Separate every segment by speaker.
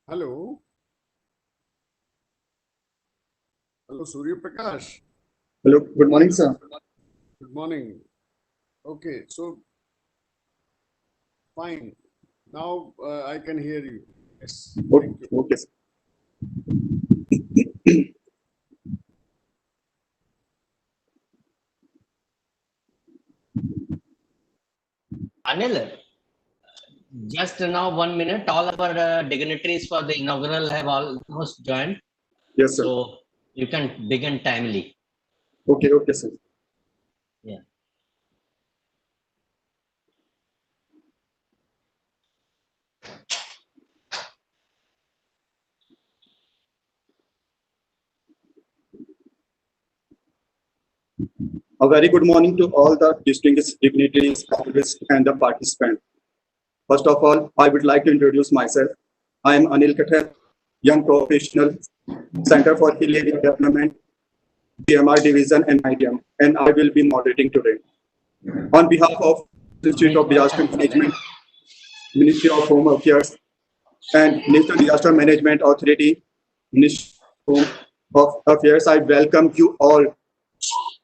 Speaker 1: Hello. Hello, Surya Prakash.
Speaker 2: Hello, good morning, sir.
Speaker 1: Good morning. Okay, so fine. Now I can hear you. Yes, thank you.
Speaker 2: Okay, sir.
Speaker 3: Anil, just now 1 minute. All our dignitaries for the inaugural have almost joined,
Speaker 2: Yes, sir.
Speaker 3: so you can begin timely.
Speaker 2: Okay, sir.
Speaker 3: Yeah.
Speaker 2: A very good morning to all the distinguished dignitaries, panelists, and the participants. First of all, I would like to introduce myself. I am Anil Kathar, young professional, Center for Hill Area Development, GMR Division, and NIDM, and I will be moderating today. On behalf of Institute of Disaster Management, Ministry of Home Affairs, and National Disaster Management Authority, Ministry of Home Affairs, I welcome you all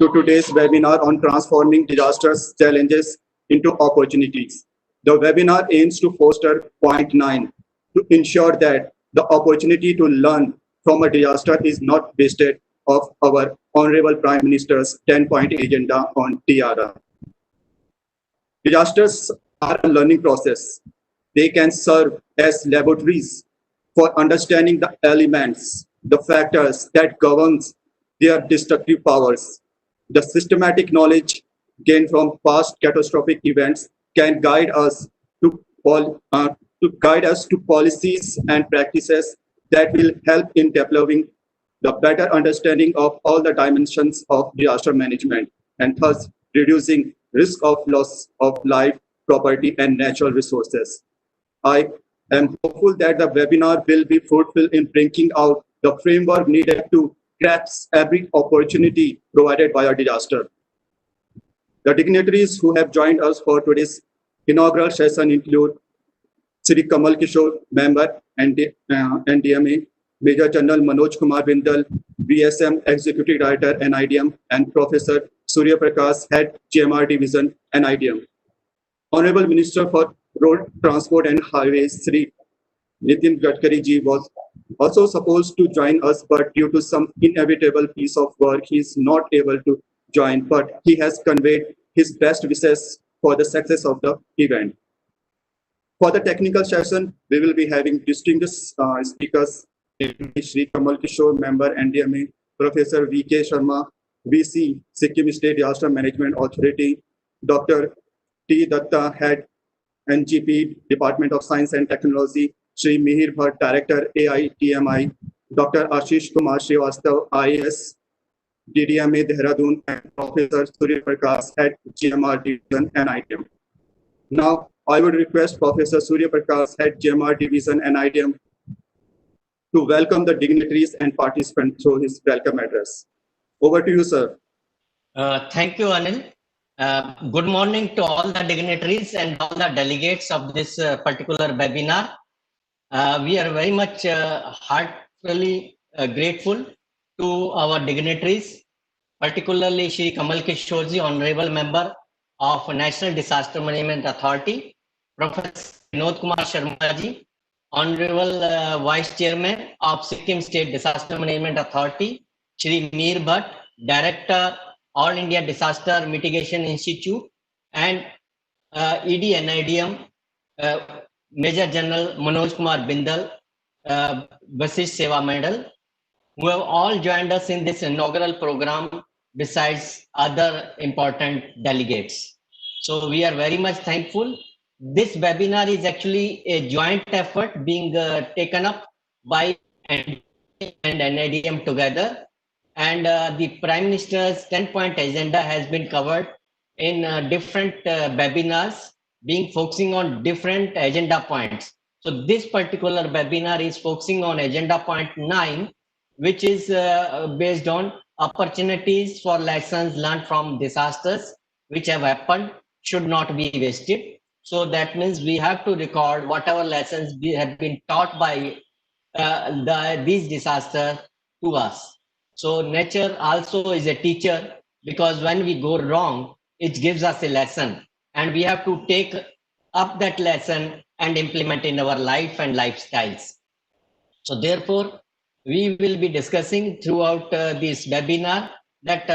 Speaker 2: to today's webinar on transforming disasters challenges into opportunities. The webinar aims to foster point 9 to ensure that the opportunity to learn from a disaster is not wasted of our Honorable Prime Minister's 10-point agenda on TRR. Disasters are a learning process. They can serve as laboratories for understanding the elements, the factors that governs their destructive powers. The systematic knowledge gained from past catastrophic events can guide us to policies and practices that will help in developing the better understanding of all the dimensions of disaster management and thus reducing risk of loss of life, property, and natural resources. I am hopeful that the webinar will be fruitful in bringing out the framework needed to grasp every opportunity provided by a disaster. The dignitaries who have joined us for today's inaugural session include Sri Kamal Kishore, Member, NDMA, Major General Manoj Kumar Bindal, VSM Executive Director, NIDM, and Professor Surya Prakash, Head GMR Division, NIDM. Honorable Minister for Road Transport and Highways, Sri Nitin Gadkari ji was also supposed to join us, but due to some inevitable piece of work, he is not able to join, but he has conveyed his best wishes for the success of the event. For the technical session, we will be having distinguished speakers, Sri Kamal Kishore, Member NDMA, Professor V.K. Sharma, VC, Sikkim State Disaster Management Authority, Dr. T. Datta, Head, NGP, Department of Science and Technology, Sri Mihir Bhatt, Director, AITMI, Dr. Ashish Kumar Srivastav, IAS, DDMA, Dehradun, and Professor Surya Prakash, Head, GMR Division, NIDM. Now, I would request Professor Surya Prakash, Head, GMR Division, NIDM, to welcome the dignitaries and participants through his welcome address. Over to you, sir.
Speaker 3: Thank you, Anil. Good morning to all the dignitaries and all the delegates of this particular webinar. We are very much heartfully grateful to our dignitaries, particularly Shri Kamal Kishorji, Honorable Member of National Disaster Management Authority, Professor Vinod Kumar Sharma ji, Honorable Vice Chairman of Sikkim State Disaster Management Authority, Shri Mir Bhatt, Director, All India Disaster Mitigation Institute, and ED NIDM, Major General Manoj Kumar Bindal, Vasisht Seva Medal, who have all joined us in this inaugural program besides other important delegates. So we are very much thankful. This webinar is actually a joint effort being taken up by NDM and NIDM together. And the Prime Minister's 10-point agenda has been covered in different webinars, being focusing on different agenda points. So this particular webinar is focusing on agenda point 9, which is based on opportunities for lessons learned from disasters which have happened should not be wasted. So that means we have to record whatever lessons have been taught by these disasters to us. So nature also is a teacher, because when we go wrong, it gives us a lesson, and we have to take up that lesson and implement in our life and lifestyles. So therefore, we will be discussing throughout this webinar that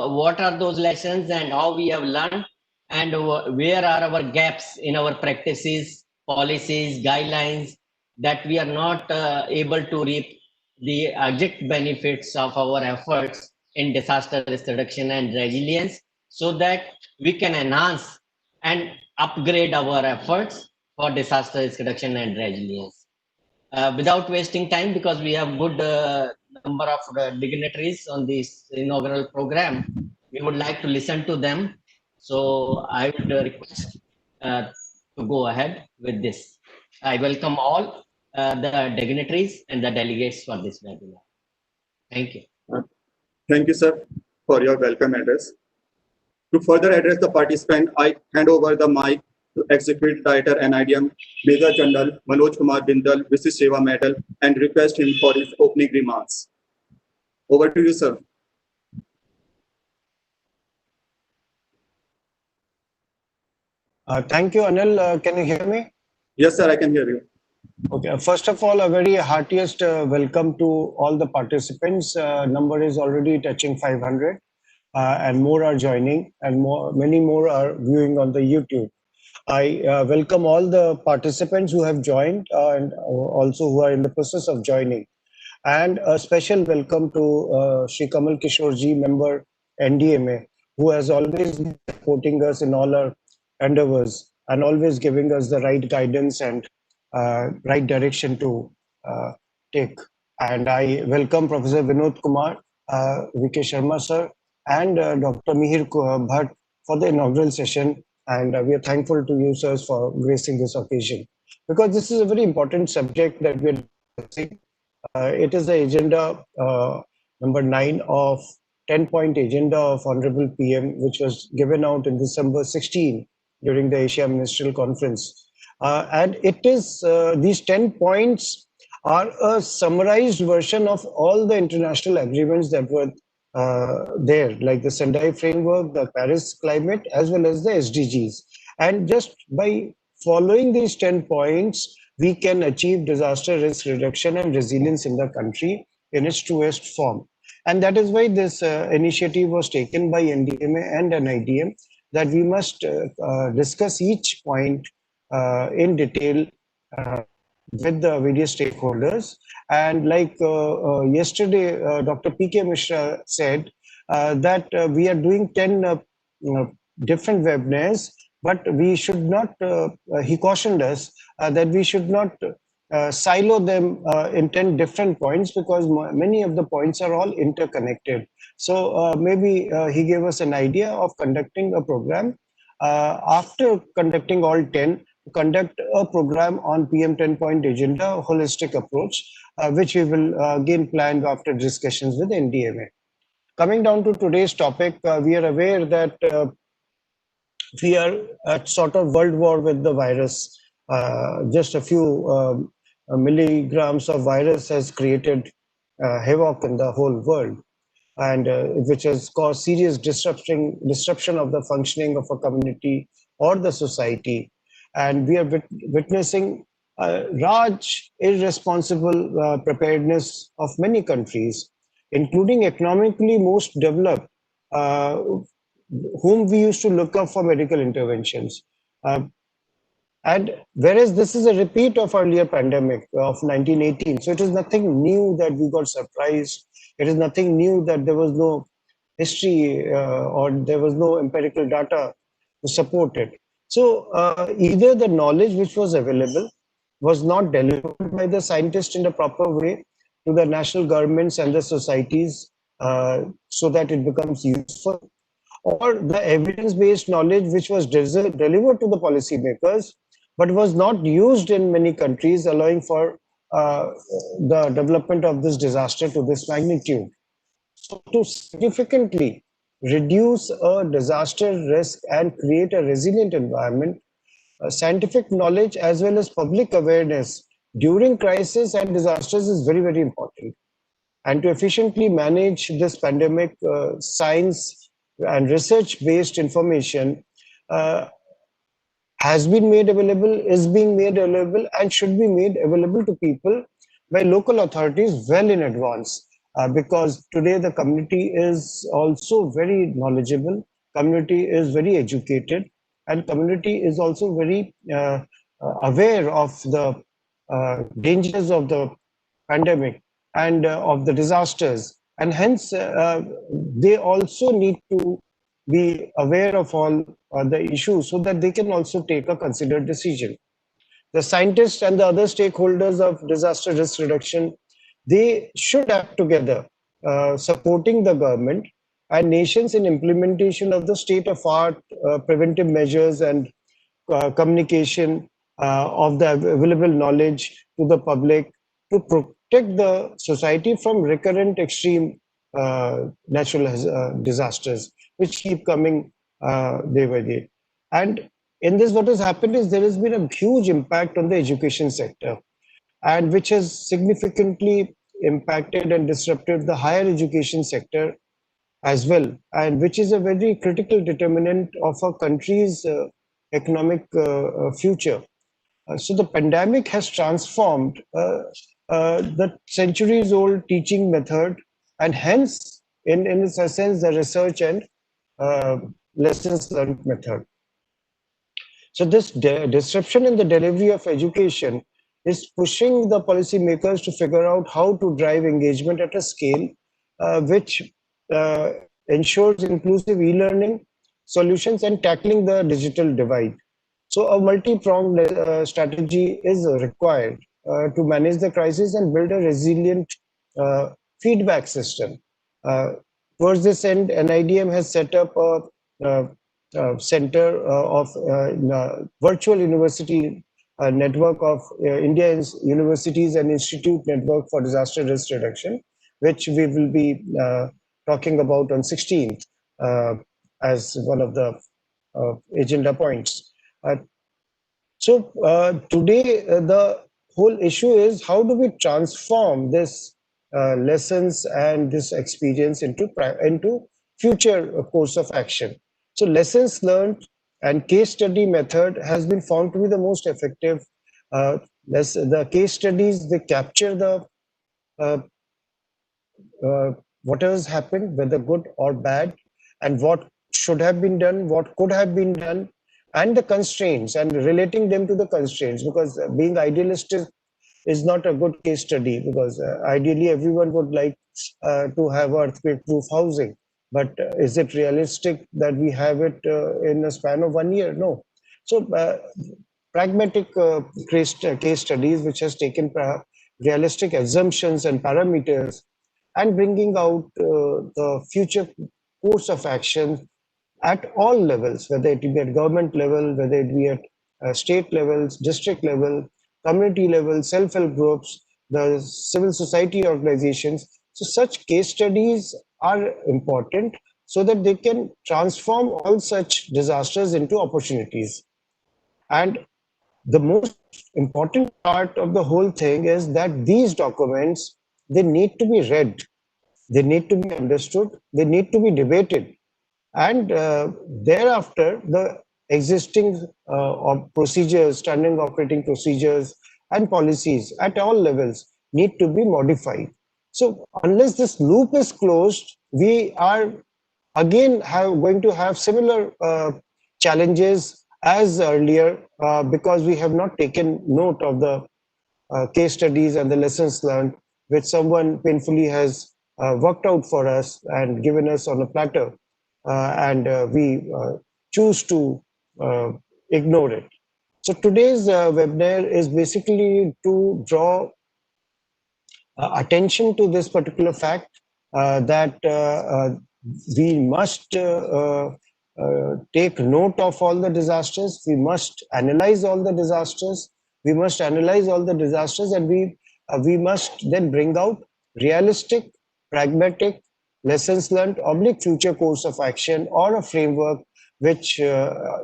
Speaker 3: what are those lessons and how we have learned, and where are our gaps in our practices, policies, guidelines, that we are not able to reap the exact benefits of our efforts in disaster risk reduction and resilience, so that we can enhance and upgrade our efforts for disaster risk reduction and resilience. Without wasting time, because we have good number of dignitaries on this inaugural program, we would like to listen to them. So I would request to go ahead with this. I welcome all the dignitaries and the delegates for this webinar. Thank you.
Speaker 2: Thank you, sir, for your welcome address. To further address the participant, I hand over the mic to Executive Director NIDM, Major General Manoj Kumar Bindal, Visit Seva Medal, and request him for his opening remarks. Over to you, sir.
Speaker 4: Thank you, Anil. Can you hear me?
Speaker 2: Yes, sir, I can hear you.
Speaker 4: Okay. First of all, a very heartiest welcome to all the participants. Number is already touching 500, and more are joining, and many more are viewing on the YouTube. I welcome all the participants who have joined and also who are in the process of joining. And a special welcome to Shri Kamal Kishore member NDMA, who has always been supporting us in all our endeavors and always giving us the right guidance and right direction to take. And I welcome Professor Vinod Kumar, VK Sharma sir, and Dr. Mihir Bhatt for the inaugural session. And we are thankful to you, sirs, for gracing this occasion, because this is a very important subject that we are discussing. It is the agenda number 9 of 10-point agenda of Honorable PM, which was given out in December 16 during the Asia Ministerial Conference. And it is, these 10 points are a summarized version of all the international agreements that were there, like the Sendai Framework, the Paris Climate, as well as the SDGs. And just by following these 10 points, we can achieve disaster risk reduction and resilience in the country in its truest form. And that is why this initiative was taken by NDMA and NIDM, that we must discuss each point in detail with the various stakeholders. And like yesterday, Dr. P.K. Mishra said that we are doing 10 different webinars, but we should not, he cautioned us that we should not silo them in 10 different points, because many of the points are all interconnected. So maybe he gave us an idea of conducting a program after conducting all 10, conduct a program on PM 10-point agenda, holistic approach, which we will again plan after discussions with NDMA. Coming down to today's topic, we are aware that we are at sort of world war with the virus. Just a few milligrams of virus has created havoc in the whole world, and which has caused serious disruption of the functioning of a community or the society. And we are witnessing large irresponsible preparedness of many countries, including economically most developed, whom we used to look up for medical interventions. And whereas this is a repeat of earlier pandemic of 1918, so it is nothing new that we got surprised. It is nothing new that there was no history or there was no empirical data to support it. So either the knowledge which was available was not delivered by the scientists in the proper way to the national governments and the societies so that it becomes useful, or the evidence-based knowledge which was delivered to the policymakers but was not used in many countries, allowing for the development of this disaster to this magnitude. So to significantly reduce a disaster risk and create a resilient environment, scientific knowledge as well as public awareness during crisis and disasters is very, very important. And to efficiently manage this pandemic, science and research-based information uh, has been made available, is being made available, and should be made available to people by local authorities well in advance. Because today the community is also very knowledgeable, community is very educated, and community is also very aware of the dangers of the pandemic and of the disasters. And hence, they also need to be aware of all the issues so that they can also take a considered decision. The scientists and the other stakeholders of disaster risk reduction, they should act together, supporting the government and nations in implementation of the state-of-art preventive measures and communication of the available knowledge to the public to protect the society from recurrent extreme natural disasters, which keep coming day by day. And in this, what has happened is there has been a huge impact on the education sector, and which has significantly impacted and disrupted the higher education sector as well, and which is a very critical determinant of a country's economic future. So the pandemic has transformed the centuries-old teaching method, and hence, in its essence, the research and lessons learned method. So this disruption in the delivery of education is pushing the policymakers to figure out how to drive engagement at a scale which ensures inclusive e-learning solutions and tackling the digital divide. So a multi-pronged strategy is required to manage the crisis and build a resilient feedback system. Towards this end, NIDM has set up a center of virtual university network of India's universities and institute network for disaster risk reduction, which we will be talking about on 16th as one of the agenda points. Today the whole issue is how do we transform this lessons and this experience into future course of action. So lessons learned and case study method has been found to be the most effective. The case studies, they capture the what has happened, whether good or bad, and what should have been done, what could have been done, and the constraints, and relating them to the constraints, because being idealistic is not a good case study, because ideally everyone would like to have earthquake-proof housing. But is it realistic that we have it in a span of 1 year? No. So pragmatic case studies, which has taken realistic assumptions and parameters, and bringing out the future course of action at all levels, whether it be at government level, whether it be at state levels, district level, community level, self-help groups, the civil society organizations. So such case studies are important so that they can transform all such disasters into opportunities. And the most important part of the whole thing is that these documents, they need to be read, they need to be understood, they need to be debated. And thereafter, the existing procedures, standard operating procedures and policies at all levels need to be modified. So unless this loop is closed, we are again going to have similar challenges as earlier because we have not taken note of the case studies and the lessons learned, which someone painfully has worked out for us and given us on a platter. And we choose to ignore it. So today's webinar is basically to draw attention to this particular fact that we must take note of all the disasters, we must analyze all the disasters, we must analyze all the disasters, and we must then bring out realistic, pragmatic lessons learned, oblique future course of action, or a framework which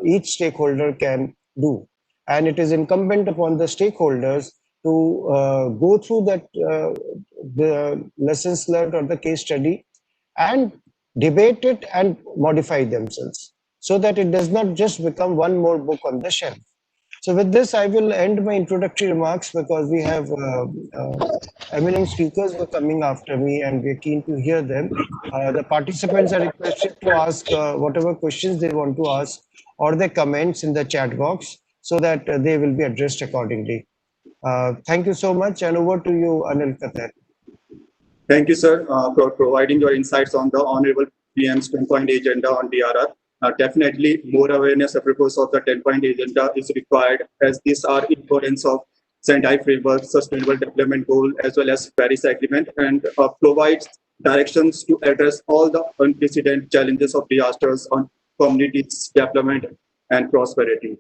Speaker 4: each stakeholder can do. And it is incumbent upon the stakeholders to go through that the lessons learned or the case study and debate it and modify themselves so that it does not just become one more book on the shelf. So with this, I will end my introductory remarks because we have eminent speakers who are coming after me and we're keen to hear them. The participants are requested to ask whatever questions they want to ask or their comments in the chat box so that they will be addressed accordingly. Thank you so much, and over to you, Anil Katar.
Speaker 2: Thank you, sir, for providing your insights on the Honorable PM's 10-point agenda on DRR. Definitely, more awareness apropos of the 10-point agenda is required, as these are importance of Sendai framework, sustainable development goal, as well as Paris Agreement, and provides directions to address all the unprecedented challenges of disasters on communities, development, and prosperity.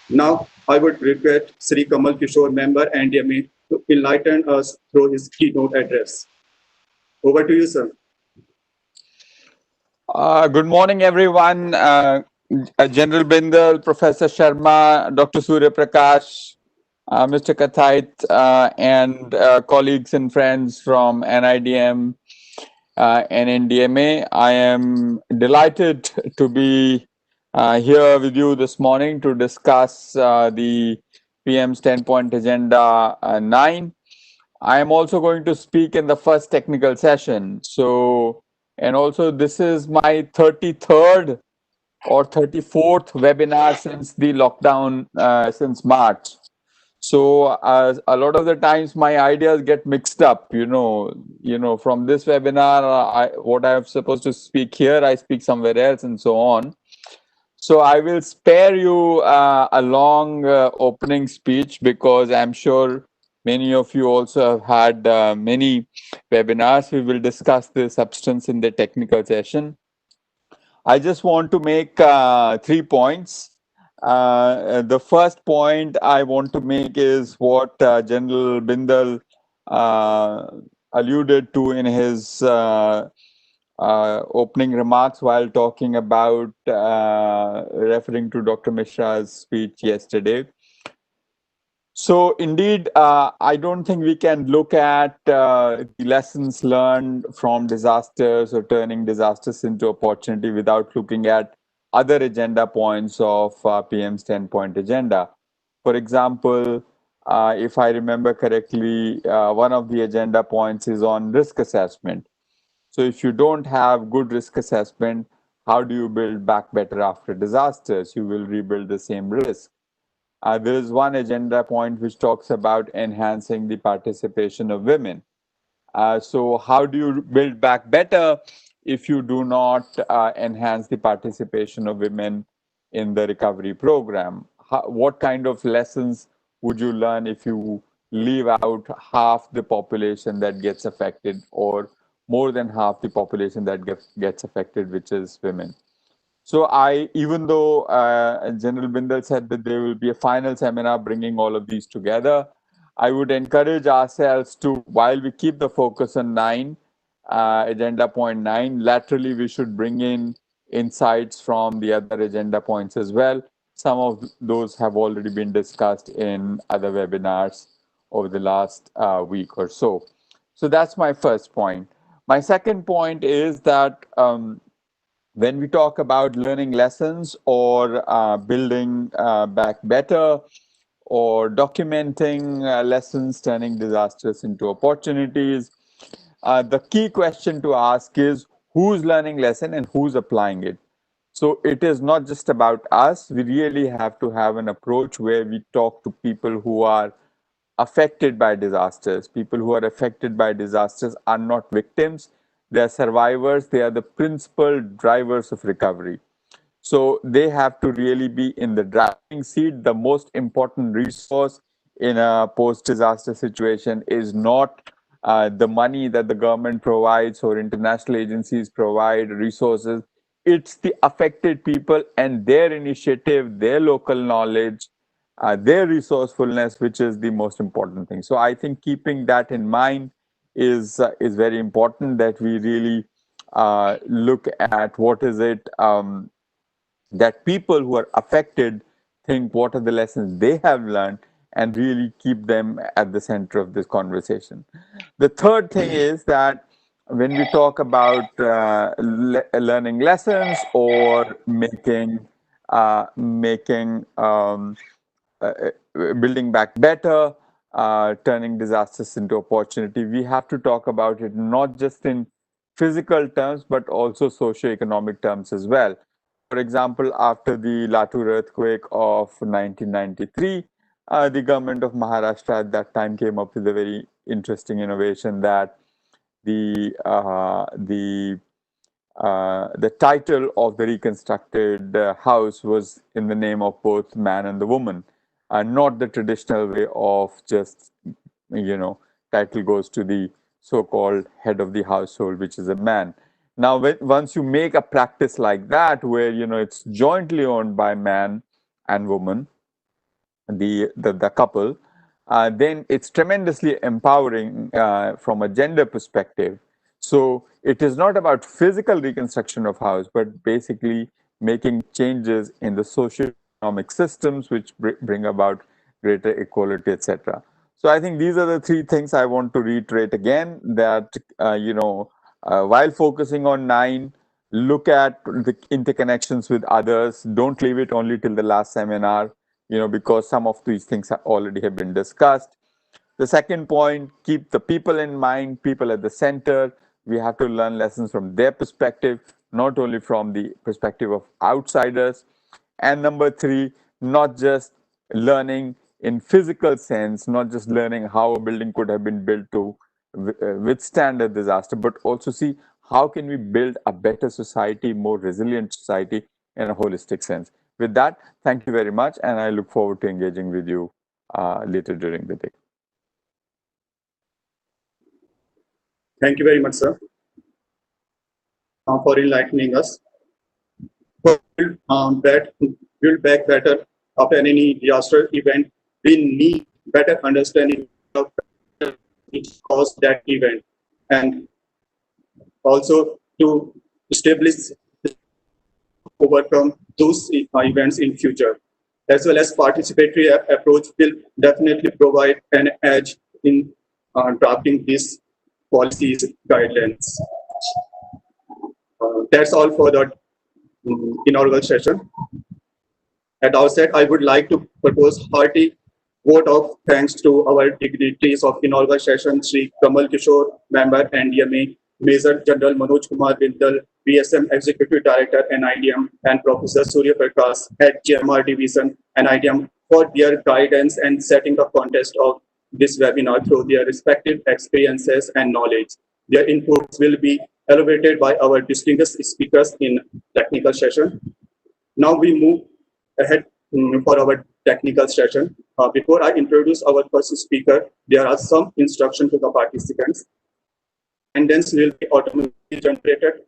Speaker 2: Now, I would request Sri Kamal Kishore, member NDMA, to enlighten us through his keynote address. Over to you, sir.
Speaker 5: Good morning, everyone. General Bindal, Professor Sharma, Dr. Surya Prakash, Mr. Kathait, and colleagues and friends from NIDM and NDMA. I am delighted to be here with you this morning to discuss the PM's 10-point agenda 9. I am also going to speak in the first technical session. So, and also this is my 33rd or 34th webinar since the lockdown, since March. So a lot of the times my ideas get mixed up, you know, from this webinar, what I'm supposed to speak here, I speak somewhere else and so on. So I will spare you a long opening speech because I'm sure many of you also have had many webinars. We will discuss the substance in the technical session. I just want to make 3 points. The first point I want to make is what General Bindal alluded to in his opening remarks while talking about referring to Dr. Mishra's speech yesterday. So indeed, I don't think we can look at the lessons learned from disasters or turning disasters into opportunity without looking at other agenda points of PM's 10-point agenda. For example, if I remember correctly, one of the agenda points is on risk assessment. So if you don't have good risk assessment, how do you build back better after disasters? You will rebuild the same risk. There is one agenda point which talks about enhancing the participation of women. So how do you build back better if you do not enhance the participation of women in the recovery program? What kind of lessons would you learn if you leave out half the population that gets affected, or more than half the population that gets affected, which is women? So even though General Bindal said that there will be a final seminar bringing all of these together, I would encourage ourselves to, while we keep the focus on 9, agenda point 9, laterally we should bring in insights from the other agenda points as well. Some of those have already been discussed in other webinars over the last week or so. So that's my first point. My second point is that when we talk about learning lessons or building back better or documenting lessons, turning disasters into opportunities, the key question to ask is who's learning lesson and who's applying it. So it is not just about us. We really have to have an approach where we talk to people who are affected by disasters. People who are affected by disasters are not victims. They are survivors. They are the principal drivers of recovery. So they have to really be in the driving seat. The most important resource in a post-disaster situation is not the money that the government provides or international agencies provide resources. It's the affected people and their initiative, their local knowledge, their resourcefulness, which is the most important thing. So I think keeping that in mind is very important, that we really look at what is it that people who are affected think, what are the lessons they have learned, and really keep them at the center of this conversation. The third thing is that when we talk about learning lessons or building back better, turning disasters into opportunity, we have to talk about it not just in physical terms, but also socio-economic terms as well. For example, after the Latur earthquake of 1993, the government of Maharashtra at that time came up with a very interesting innovation that the title of the reconstructed house was in the name of both man and the woman, and not the traditional way of just, title goes to the so-called head of the household, which is a man. Now, once you make a practice like that, where it's jointly owned by man and woman, the couple, then it's tremendously empowering from a gender perspective. So it is not about physical reconstruction of house, but basically making changes in the socio-economic systems which bring about greater equality, etc. So I think these are the three things I want to reiterate again, that while focusing on 9, look at the interconnections with others. Don't leave it only till the last seminar, because some of these things already have been discussed. The second point, keep the people in mind, people at the center. We have to learn lessons from their perspective, not only from the perspective of outsiders. And number 3, not just learning in physical sense, not just learning how a building could have been built to withstand a disaster, but also see how can we build a better society, more resilient society in a holistic sense. With that, thank you very much, and I look forward to engaging with you later during the day.
Speaker 2: Thank you very much, sir, for enlightening us. Build back better after any disaster event. We need better understanding of what caused that event, and also to establish, overcome those events in future, as well as participatory approach will definitely provide an edge in drafting these policies guidelines. That's all for the inaugural session. At the outset, I would like to propose hearty vote of thanks to our dignitaries of inaugural session, Sri Kamal Kishore, Member NDMA, Major General Manoj Kumar Bindal, BSM Executive Director, NIDM, and Professor Surya Prakash, Head GMR Division, NIDM, for their guidance and setting the context of this webinar through their respective experiences and knowledge. Their inputs will be elevated by our distinguished speakers in technical session. Now we move ahead for our technical session. Before I introduce our first speaker, there are some instructions to the participants. Attendance will be automatically generated,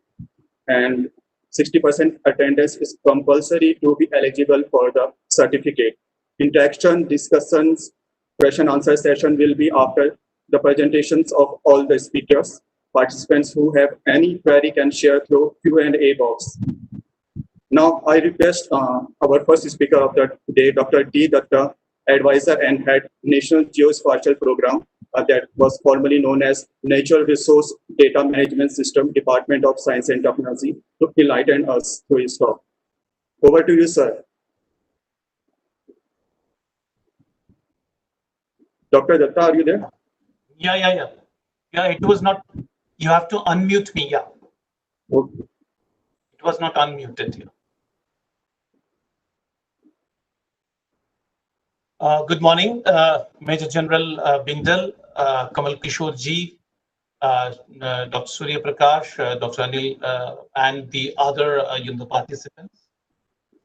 Speaker 2: and 60% attendance is compulsory to be eligible for the certificate. Interaction, discussions, question answer session will be after the presentations of all the speakers. Participants who have any query can share through Q&A box. Now, I request our first speaker of the day, Dr. D. Datta, Advisor and Head National Geospatial Program, that was formerly known as Natural Resource Data Management System, Department of Science and Technology, to enlighten us through his talk. Over to you, sir. Dr. Datta, are you there?
Speaker 6: Yeah, it was not, you have to unmute me, yeah.
Speaker 2: Okay.
Speaker 6: It was not unmuted here. Good morning, Major General Bindal, Kamal Kishore ji, Dr. Surya Prakash, Dr. Anil, and the other participants.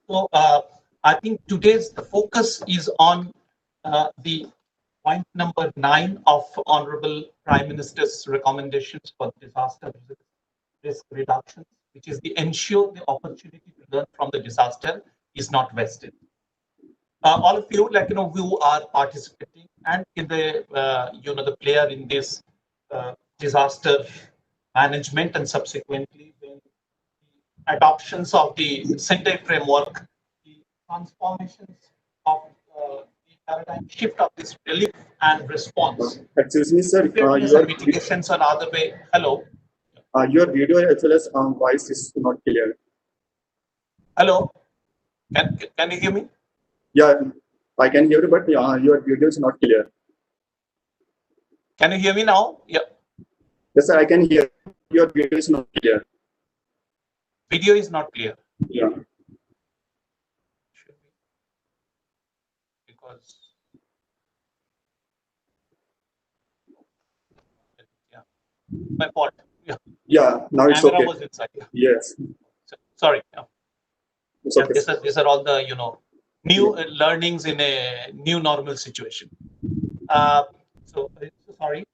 Speaker 6: So I think today's the focus is on the point number 9 of Honorable Prime Minister's recommendations for disaster risk reduction, which is the ensure the opportunity to learn from the disaster is not wasted. All of you, who are participating and in the, the player in this disaster management, and subsequently when the adoptions of the Sendai framework, the transformations of the paradigm shift of this relief and response.
Speaker 2: Excuse me, sir.
Speaker 6: Preparedness and mitigations are other way. Hello.
Speaker 2: Your video as well as voice is not clear.
Speaker 6: Hello. Can you hear me?
Speaker 2: Yeah, I can hear you, but your video is not clear.
Speaker 6: Can you hear me now? Yeah.
Speaker 2: Yes, sir, I can hear. Your video is not clear.
Speaker 6: Video is not clear.
Speaker 2: Yeah.
Speaker 6: Should be. Because yeah, my fault. Yeah.
Speaker 2: Yeah, now it's
Speaker 6: Camera
Speaker 2: okay.
Speaker 6: was inside. Yeah.
Speaker 2: Yes.
Speaker 6: Sorry. Yeah.
Speaker 2: It's
Speaker 6: Yeah,
Speaker 2: okay.
Speaker 6: these are all the new learnings in a new normal situation. So sorry.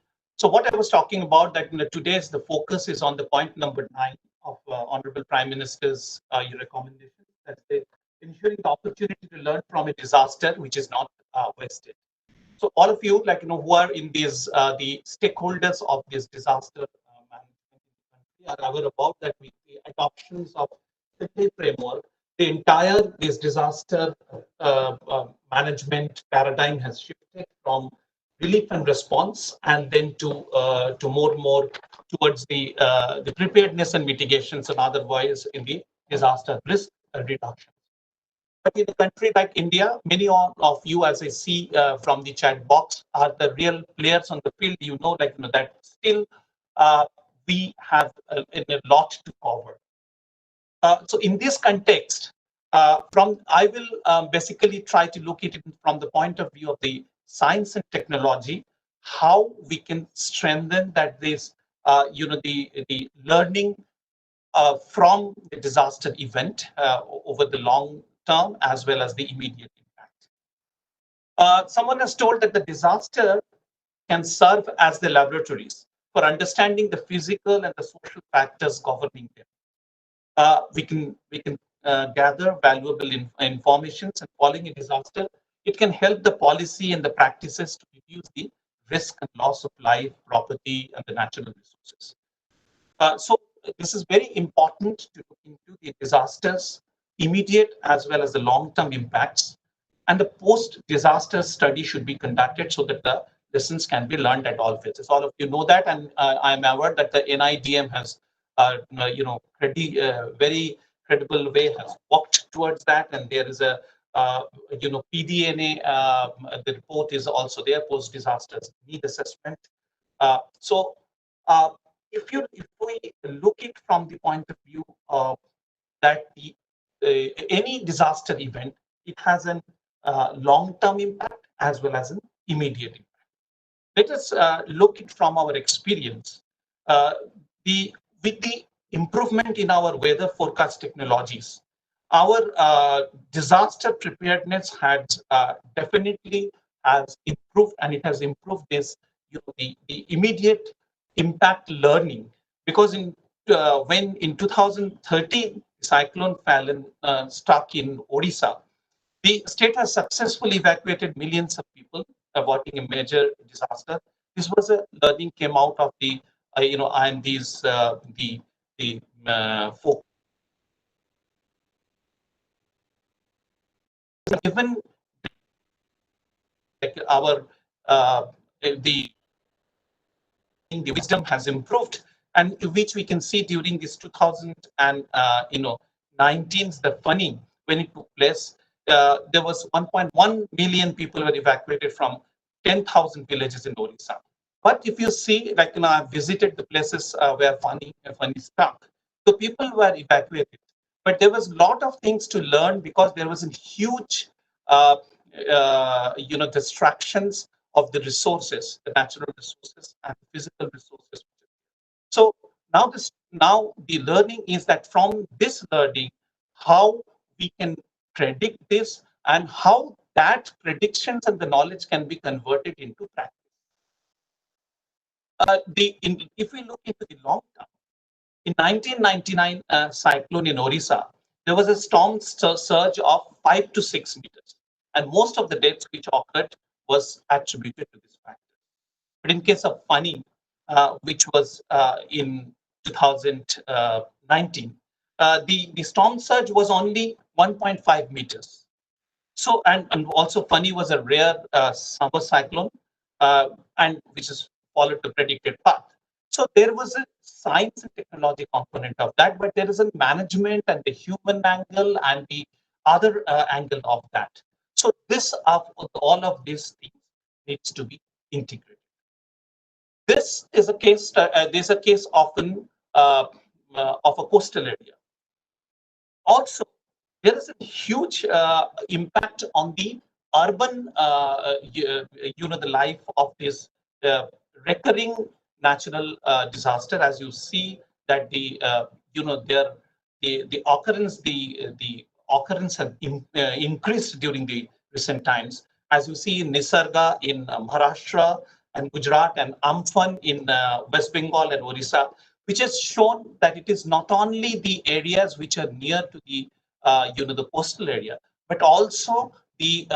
Speaker 6: So what I was talking about that today's the focus is on the point number 9 of Honorable Prime Minister's your recommendation. That's the ensuring the opportunity to learn from a disaster which is not wasted. So all of you who are in these the stakeholders of this disaster management in the country are aware about that with the adoptions of the framework. The entire this disaster management paradigm has shifted from relief and response, and then to more and more towards the preparedness and mitigations, and otherwise in the disaster risk reduction. But in a country like India, many of you, as I see from the chat box, are the real players on the field. That still we have a lot to cover. So in this context, I will basically try to look at it from the point of view of the science and technology, how we can strengthen that this, the learning from the disaster event over the long term as well as the immediate impact. Someone has told that the disaster can serve as the laboratories for understanding the physical and the social factors governing them. We can gather valuable information, and following a disaster, it can help the policy and the practices to reduce the risk and loss of life, property, and the natural resources. So this is very important to look into the disasters, immediate as well as the long-term impacts, and the post-disaster study should be conducted so that the lessons can be learned at all phases. All of you know that, and I'm aware that the NIDM has, very credible way has worked towards that, and there is a, PDNA. The report is also there. Post-disasters need assessment. So if we look it from the point of view of that any disaster event, it has an long-term impact as well as an immediate impact. Let us look it from our experience. With the improvement in our weather forecast technologies, our disaster preparedness has definitely has improved, and it has improved this, the immediate impact learning, because when in 2013 cyclone Fallon struck in Odisha, the state has successfully evacuated millions of people, avoiding a major disaster. This was a learning came out of the and these the folk. Given like our the wisdom has improved, and which we can see during this 2019, the funding when it took place, there was 1.1 million people were evacuated from 10,000 villages in Odisha. But if you see, I've visited the places where Fani struck, the people were evacuated, but there was a lot of things to learn because there was a huge, distractions of the resources, the natural resources and physical resources. So now the learning is that from this learning, how we can predict this and how that predictions and the knowledge can be converted into practice. If we look into the long term, in 1999 cyclone in Odisha, there was a storm surge of 5 to 6 meters, and most of the deaths which occurred was attributed to this factor. But in case of Fani, which was in 2019, the storm surge was only 1.5 meters. So, and also funny was a rare summer cyclone, and which is followed the predicted path. So there was a science and technology component of that, but there is a management and the human angle and the other angle of that. So this, all of these things needs to be integrated. This is a case. There's a case often of a coastal area. Also, there is a huge impact on the urban, the life of this recurring natural disaster. As you see that the occurrence has increased during the recent times. As you see in Nisarga in Maharashtra and Gujarat and Amphan in West Bengal and Orissa, which has shown that it is not only the areas which are near to the the coastal area, but also the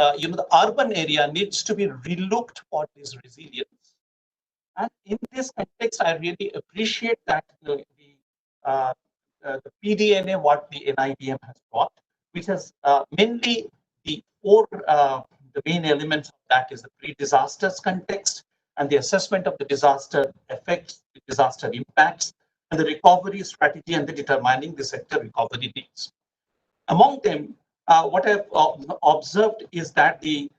Speaker 6: urban area needs to be relooked for this resilience. And in this context, I really appreciate that the PDNA, what the NIDM has brought, which has mainly the main elements of that is the pre-disasters context and the assessment of the disaster effects, the disaster impacts, and the recovery strategy and the determining the sector recovery needs. Among them, what I've observed is that the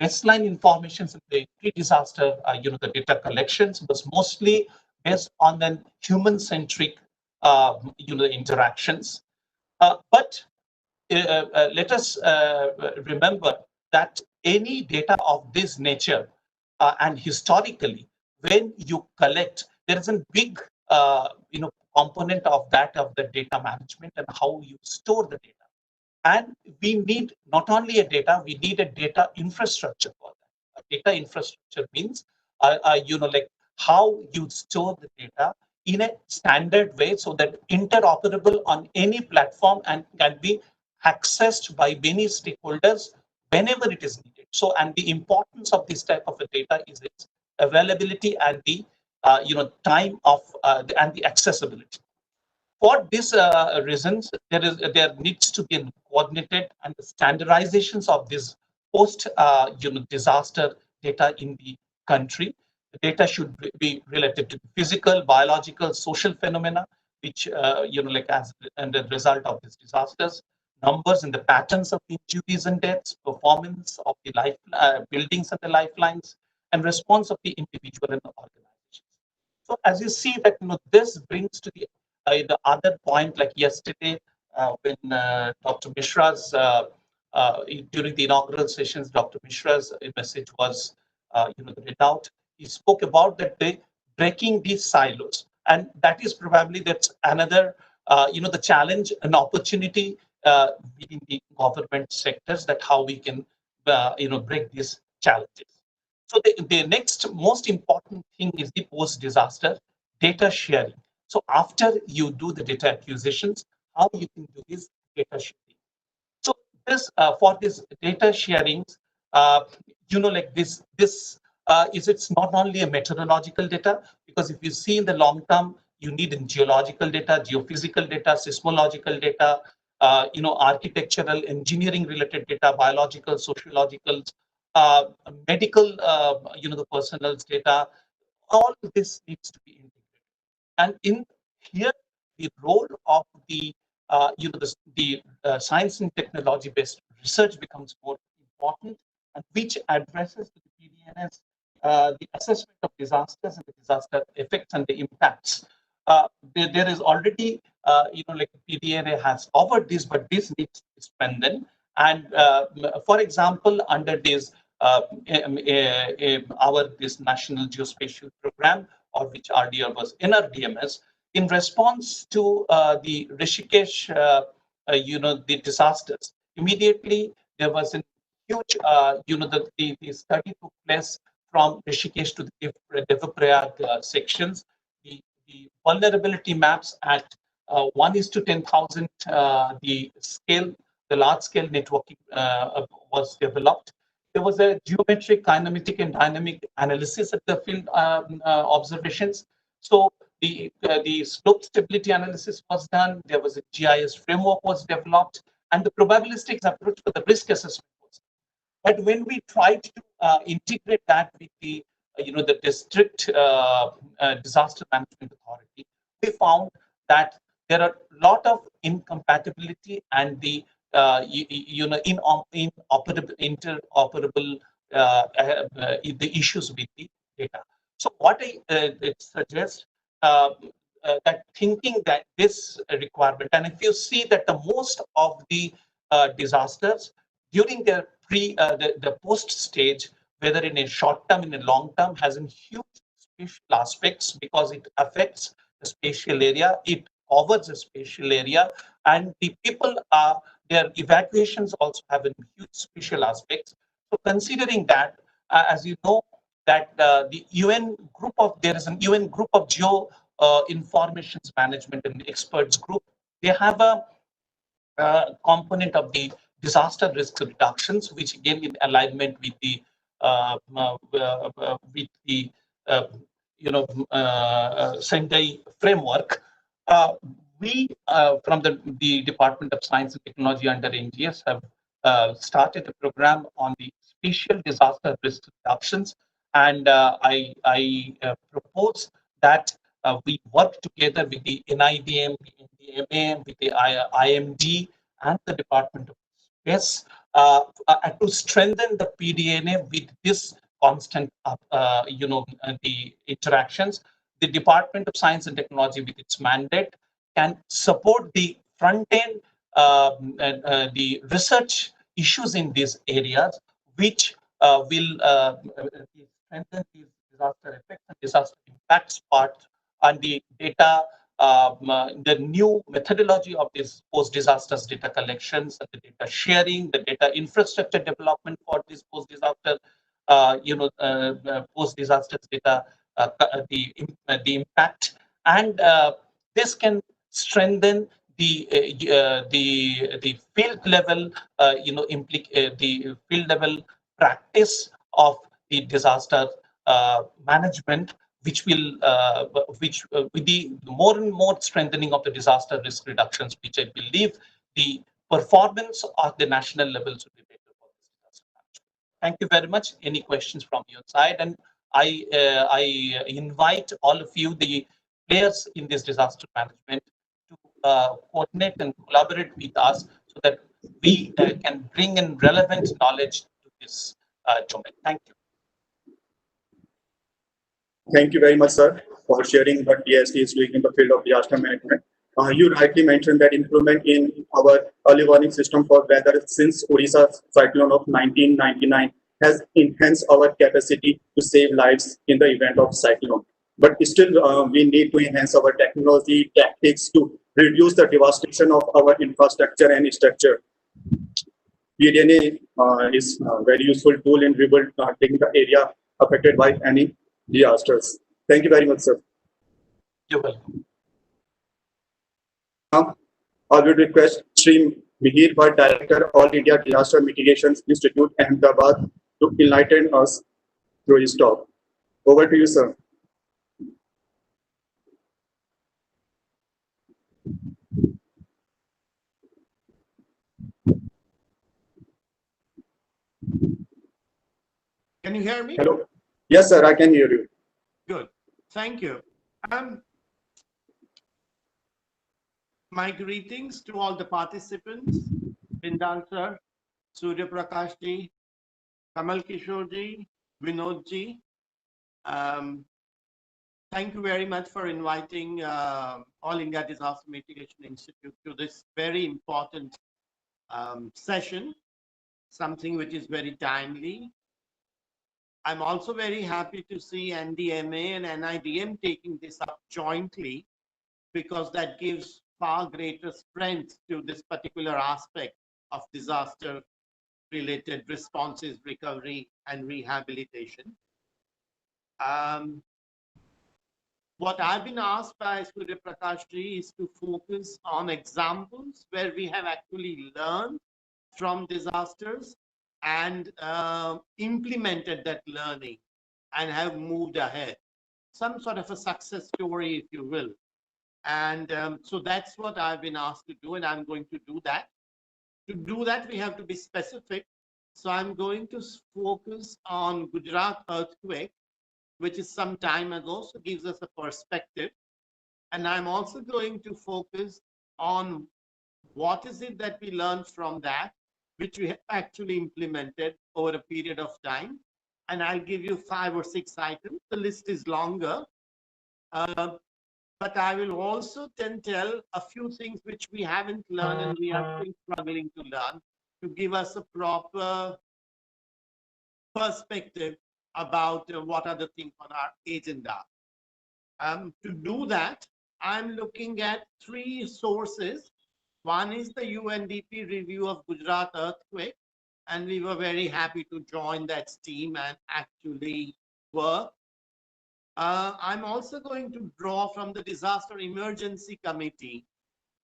Speaker 6: baseline information in the pre-disaster, the data collections was mostly based on the human-centric, interactions. But let us remember that any data of this nature and historically, when you collect, there is a big, component of that of the data management and how you store the data. And we need not only a data, we need a data infrastructure for that. A data infrastructure means, like how you store the data in a standard way so that interoperable on any platform and can be accessed by many stakeholders whenever it is needed. So, and the importance of this type of a data is its availability and the time of and the accessibility. For these reasons, there needs to be coordinated and standardizations of this post disaster data in the country. The data should be related to physical, biological, social phenomena, which like as and the result of these disasters, numbers and the patterns of injuries and deaths, performance of the life buildings and the lifelines, and response of the individual and the organizations. So as you see that this brings to the other point, like yesterday when Dr. Mishra's during the inaugural sessions, Dr. Mishra's message was read out. He spoke about that they breaking these silos, and that is probably that's another the challenge and opportunity within the government sectors, that how we can break these challenges. So the next most important thing is the post-disaster data sharing. So after you do the data acquisitions, how you can do this data sharing. So this for this data sharing, like this is it's not only a meteorological data, because if you see in the long term, you need in geological data, geophysical data, seismological data, architectural, engineering related data, biological, sociological, medical, the personal's data. All of this needs to be integrated. And in here, the role of the science and technology based research becomes more important, and which addresses the PDNS, the assessment of disasters and the disaster effects and the impacts. There is already, like PDNA has covered this, but this needs to be strengthened. And for example, under this our this National Geospatial Program, or which RDR was NRDMS, in response to the Rishikesh, the disasters. Immediately there was a huge, the study took place from Rishikesh to the Devaprayag sections. The vulnerability maps at 1:10,000, the scale, the large scale networking was developed. There was a geometric, kinematic, and dynamic analysis at the field observations. So the slope stability analysis was done. There was a GIS framework was developed. and the probabilistic approach for the risk assessment. But when we tried to integrate that with the the district disaster management authority, we found that there are a lot of incompatibility and the interoperable the issues with the data. So what I suggest that thinking that this requirement, and if you see that the most of the disasters during their the post stage, whether in a short term, in a long term, has a huge spatial aspects because it affects the spatial area, it covers the spatial area, and the people are their evacuations also have a huge spatial aspects. So considering that, as you know, that the UN group of there is an UN group of geo informations management and experts group. They have a component of the disaster risk reductions, which again in alignment with the uh, Sendai framework. We from the Department of Science and Technology under NGS have started a program on the spatial disaster risk reductions, and I propose that we work together with the NIDM, the NDMA, with the IMD, and the Department of Space to strengthen the PDNA with this constant, the interactions. The Department of Science and Technology, with its mandate, can support the front end, the research issues in these areas, which will strengthen these disaster effects and disaster impacts part and the data, the new methodology of this post-disasters data collections and the data sharing, the data infrastructure development for this post-disaster, post-disasters data, the impact, and this can strengthen the field level, the field level practice of the disaster management, which will with the more and more strengthening of the disaster risk reductions, which I believe the performance at the national levels will be better for this disaster management. Thank you very much. Any questions from your side? And I invite all of you, the players in this disaster management, to coordinate and collaborate with us so that we can bring in relevant knowledge to this domain. Thank you.
Speaker 2: Thank you very much, sir, for sharing what DST is doing in the field of disaster management. You rightly mentioned that improvement in our early warning system for weather since Odisha cyclone of 1999 has enhanced our capacity to save lives in the event of cyclone. But still, we need to enhance our technology tactics to reduce the devastation of our infrastructure and structure. PDNA is a very useful tool in rebuilding the area affected by any disasters. Thank you very much, sir.
Speaker 6: You're welcome.
Speaker 2: Now, I would request Sri Mihir Bhatt, Director, All India Disaster Mitigation Institute, Ahmedabad, to enlighten us through his talk. Over to you, sir.
Speaker 7: Can you hear me?
Speaker 2: Hello. Yes, sir, I can hear you.
Speaker 7: Good. Thank you. My greetings to all the participants, Bindal sir, Surya Prakash ji, Kamal Kishore ji, Vinod ji. Thank you very much for inviting All India Disaster Mitigation Institute to this very important session, something which is very timely. I'm also very happy to see NDMA and NIDM taking this up jointly, because that gives far greater strength to this particular aspect of disaster related responses, recovery and rehabilitation. What I've been asked by Surya Prakash ji is to focus on examples where we have actually learned from disasters and implemented that learning and have moved ahead. Some sort of a success story, if you will. And so that's what I've been asked to do, and I'm going to do that. To do that, we have to be specific. So I'm going to focus on Gujarat earthquake, which is some time ago, so gives us a perspective. And I'm also going to focus on what is it that we learned from that, which we have actually implemented over a period of time. And I'll give you 5 or 6 items. The list is longer. But I will also then tell a few things which we haven't learned and we are still struggling to learn, to give us a proper perspective about what are the things on our agenda. To do that, I'm looking at 3 sources. One is the UNDP review of Gujarat earthquake, and we were very happy to join that team and actually work. I'm also going to draw from the Disaster Emergency Committee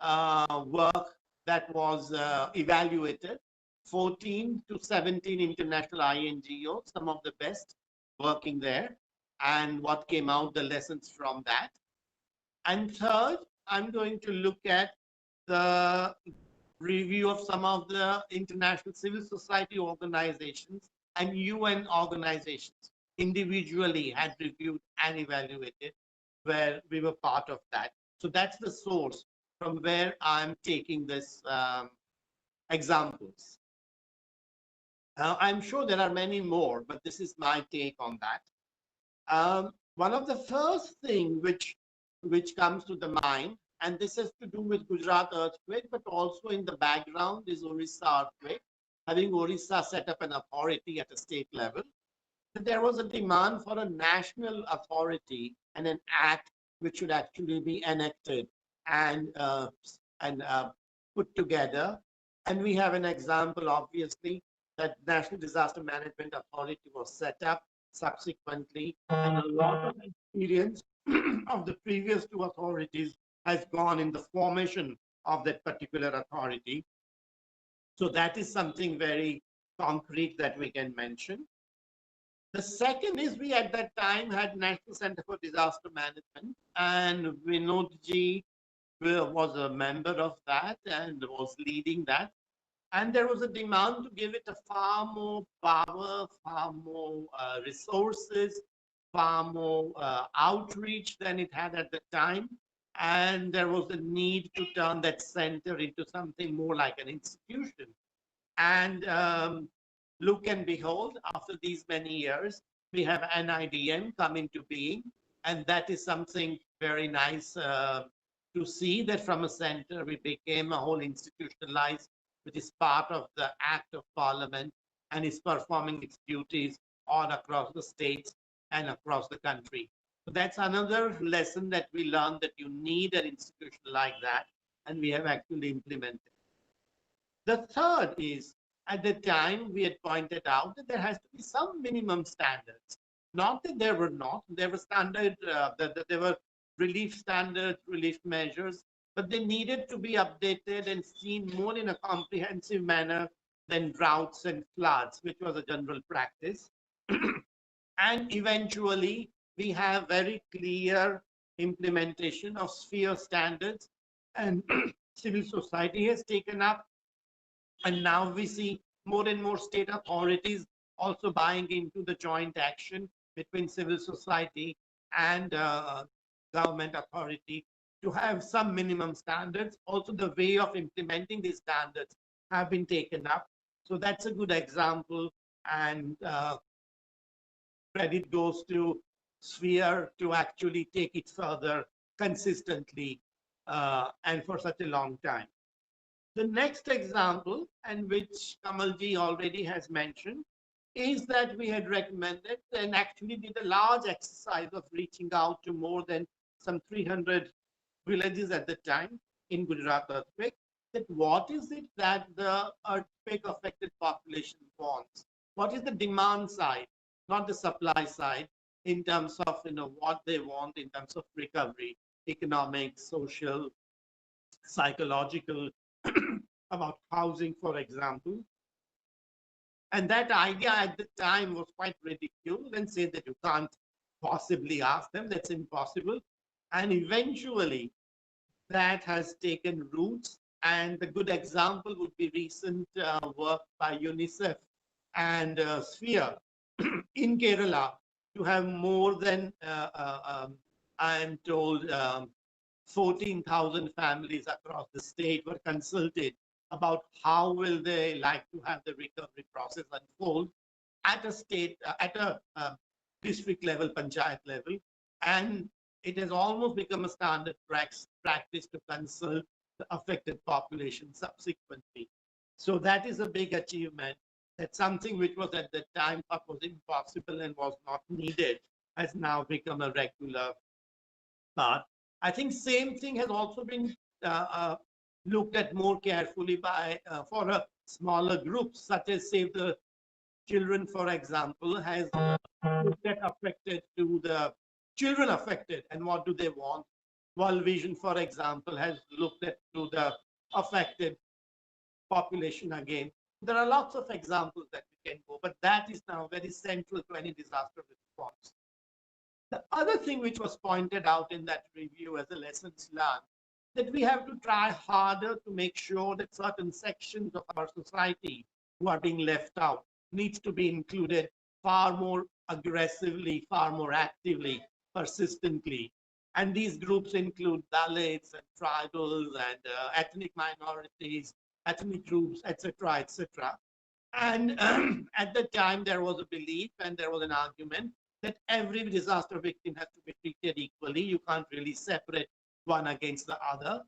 Speaker 7: work that was evaluated, 14 to 17 international INGOs, some of the best working there, and what came out, the lessons from that. And third, I'm going to look at the review of some of the international civil society organizations and UN organizations individually had reviewed and evaluated, where we were part of that. So that's the source from where I'm taking this examples. I'm sure there are many more, but this is my take on that. One of the first thing which comes to the mind, and this has to do with Gujarat earthquake, but also in the background is Orissa earthquake, having Orissa set up an authority at a state level. There was a demand for a national authority and an act which should actually be enacted and put together. And we have an example, obviously, that National Disaster Management Authority was set up subsequently, and a lot of experience of the previous 2 authorities has gone in the formation of that particular authority. So that is something very concrete that we can mention. The second is we at that time had National Center for Disaster Management, and Vinodji was a member of that and was leading that. And there was a demand to give it a far more power, far more resources, far more outreach than it had at the time. And there was a need to turn that center into something more like an institution. And look and behold, after these many years, we have NIDM come into being. And that is something very nice to see, that from a center, we became a whole institutionalized, which is part of the Act of Parliament and is performing its duties all across the states and across the country. So that's another lesson that we learned, that you need an institution like that, and we have actually implemented. The third is, at the time, we had pointed out that there has to be some minimum standards. Not that there were not, there were standard, there were relief standards, relief measures, but they needed to be updated and seen more in a comprehensive manner than droughts and floods, which was a general practice. And eventually, we have very clear implementation of sphere standards, and civil society has taken up. And now we see more and more state authorities also buying into the joint action between civil society and government authority to have some minimum standards. Also, the way of implementing these standards have been taken up. So that's a good example, and credit goes to Sphere to actually take it further consistently and for such a long time. The next example, and which Kamalji already has mentioned, is that we had recommended and actually did a large exercise of reaching out to more than some 300 villages at the time in Gujarat earthquake, that what is it that the earthquake affected population wants? What is the demand side, not the supply side, in terms of what they want in terms of recovery, economic, social, psychological, about housing, for example. And that idea at the time was quite ridiculed and said that you can't possibly ask them, that's impossible. And eventually that has taken roots And the good example would be recent work by UNICEF and Sphere in Kerala to have more than, I am told, 14,000 families across the state were consulted about how will they like to have the recovery process unfold at a state, at a district level, panchayat level. And it has almost become a standard practice to consult the affected population subsequently. So that is a big achievement. That something which was at the time thought was impossible and was not needed has now become a regular part. I think same thing has also been looked at more carefully by for a smaller group, such as Save the Children, for example, has looked at affected to the children affected and what do they want. World Vision, for example, has looked at to the affected population again. There are lots of examples that we can go, but that is now very central to any disaster response. The other thing which was pointed out in that review as a lessons learned, that we have to try harder to make sure that certain sections of our society who are being left out needs to be included far more aggressively, far more actively, persistently. And these groups include Dalits and tribals and ethnic minorities, ethnic groups, etc., etc. And at the time, there was a belief and there was an argument that every disaster victim has to be treated equally. You can't really separate one against the other.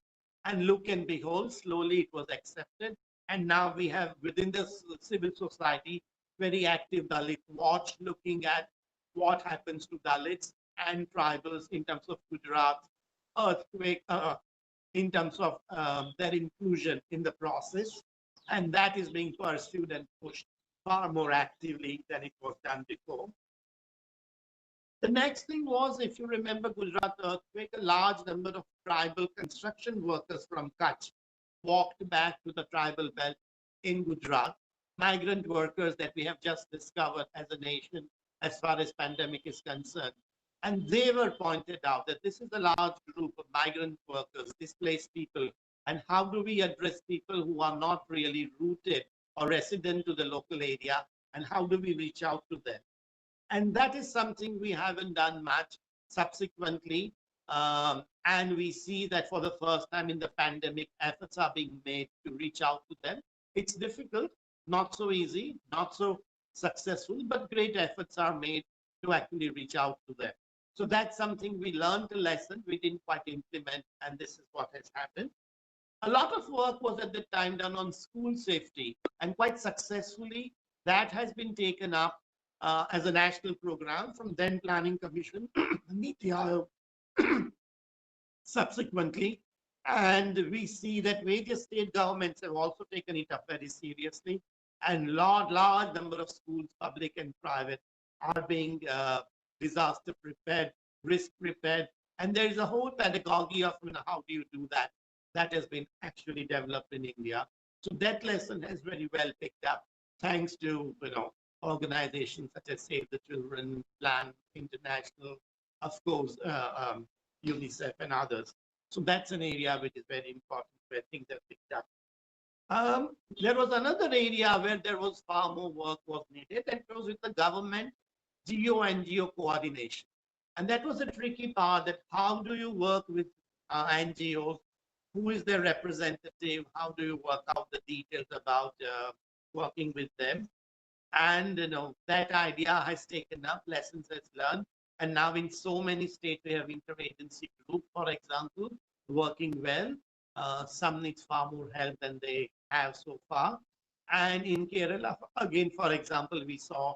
Speaker 7: And look and behold, slowly it was accepted. And now we have within the civil society, very active Dalit watch looking at what happens to Dalits and tribals in terms of Gujarat earthquake, in terms of their inclusion in the process. And that is being pursued and pushed far more actively than it was done before. The next thing was, if you remember Gujarat earthquake, a large number of tribal construction workers from Kutch walked back to the tribal belt in Gujarat, migrant workers that we have just discovered as a nation as far as pandemic is concerned. And they were pointed out that this is a large group of migrant workers, displaced people, and how do we address people who are not really rooted or resident to the local area, and how do we reach out to them? And that is something we haven't done much subsequently. And we see that for the first time in the pandemic, efforts are being made to reach out to them. It's difficult, not so easy, not so successful, but great efforts are made to actually reach out to them. So that's something we learned a lesson, we didn't quite implement, and this is what has happened. A lot of work was at the time done on school safety, and quite successfully, that has been taken up as a national program from then Planning Commission, NITI Aayog, subsequently. And we see that various state governments have also taken it up very seriously. And large number of schools, public and private, are being disaster prepared, risk prepared. And there is a whole pedagogy of how do you do that. That has been actually developed in India. So that lesson has very well picked up, thanks to organizations such as Save the Children, Plan International, of course, UNICEF and others. So that's an area which is very important where things have picked up. There was another area where there was far more work was needed, and it was with the government GO-NGO coordination. And that was a tricky part, that how do you work with NGOs? Who is their representative? How do you work out the details about working with them? And that idea has taken up, lessons has learned. And now in so many states, we have interagency group, for example, working well. Some needs far more help than they have so far. And in Kerala, again, for example, we saw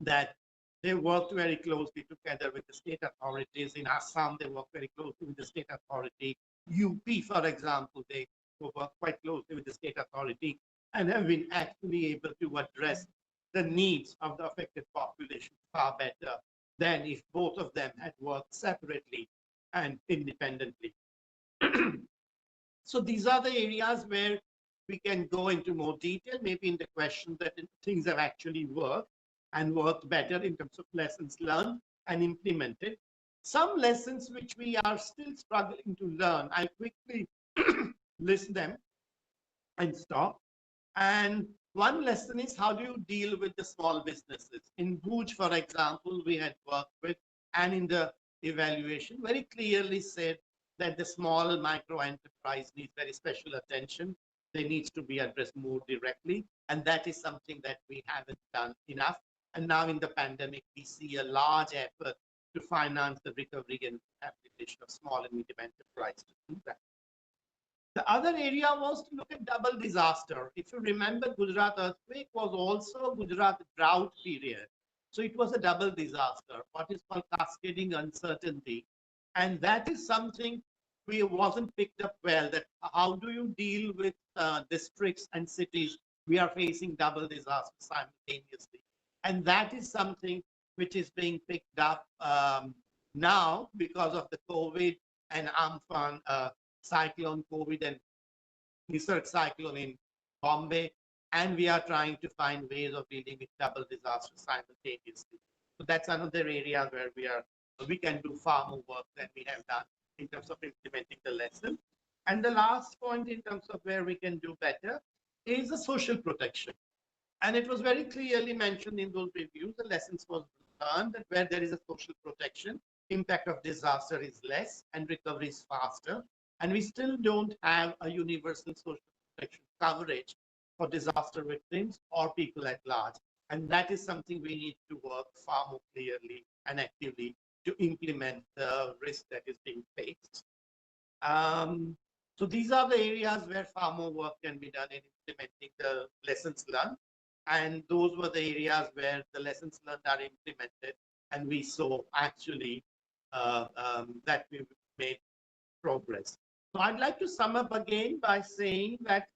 Speaker 7: that they worked very closely together with the state authorities. In Assam, they work very closely with the state authority. UP, for example, they work quite closely with the state authority and have been actually able to address the needs of the affected population far better than if both of them had worked separately and independently. So these are the areas where we can go into more detail, maybe in the question that things have actually worked and worked better in terms of lessons learned and implemented. Some lessons which we are still struggling to learn, I quickly list them and stop. And one lesson is, how do you deal with the small businesses? In Bhuj, for example, we had worked with, and in the evaluation very clearly said that the small micro enterprise needs very special attention. They need to be addressed more directly. And that is something that we haven't done enough. And now in the pandemic, we see a large effort to finance the recovery and rehabilitation of small and medium enterprise to do that. The other area was to look at double disaster. If you remember, Gujarat earthquake was also Gujarat drought period. So it was a double disaster, what is called cascading uncertainty. And that is something we wasn't picked up well, that how do you deal with districts and cities? We are facing double disaster simultaneously. And that is something which is being picked up now because of the COVID and Amphan cyclone, COVID and Nisarg cyclone in Bombay, and we are trying to find ways of dealing with double disasters simultaneously. So that's another area where we can do far more work than we have done in terms of implementing the lesson. And the last point in terms of where we can do better is the social protection. And it was very clearly mentioned in those reviews, the lessons was learned that where there is a social protection, impact of disaster is less and recovery is faster. And we still don't have a universal social protection coverage for disaster victims or people at large. And that is something we need to work far more clearly and actively to implement the risk that is being faced. So these are the areas where far more work can be done in implementing the lessons learned. And those were the areas where the lessons learned are implemented. And we saw actually that we made progress. So I'd like to sum up again by saying that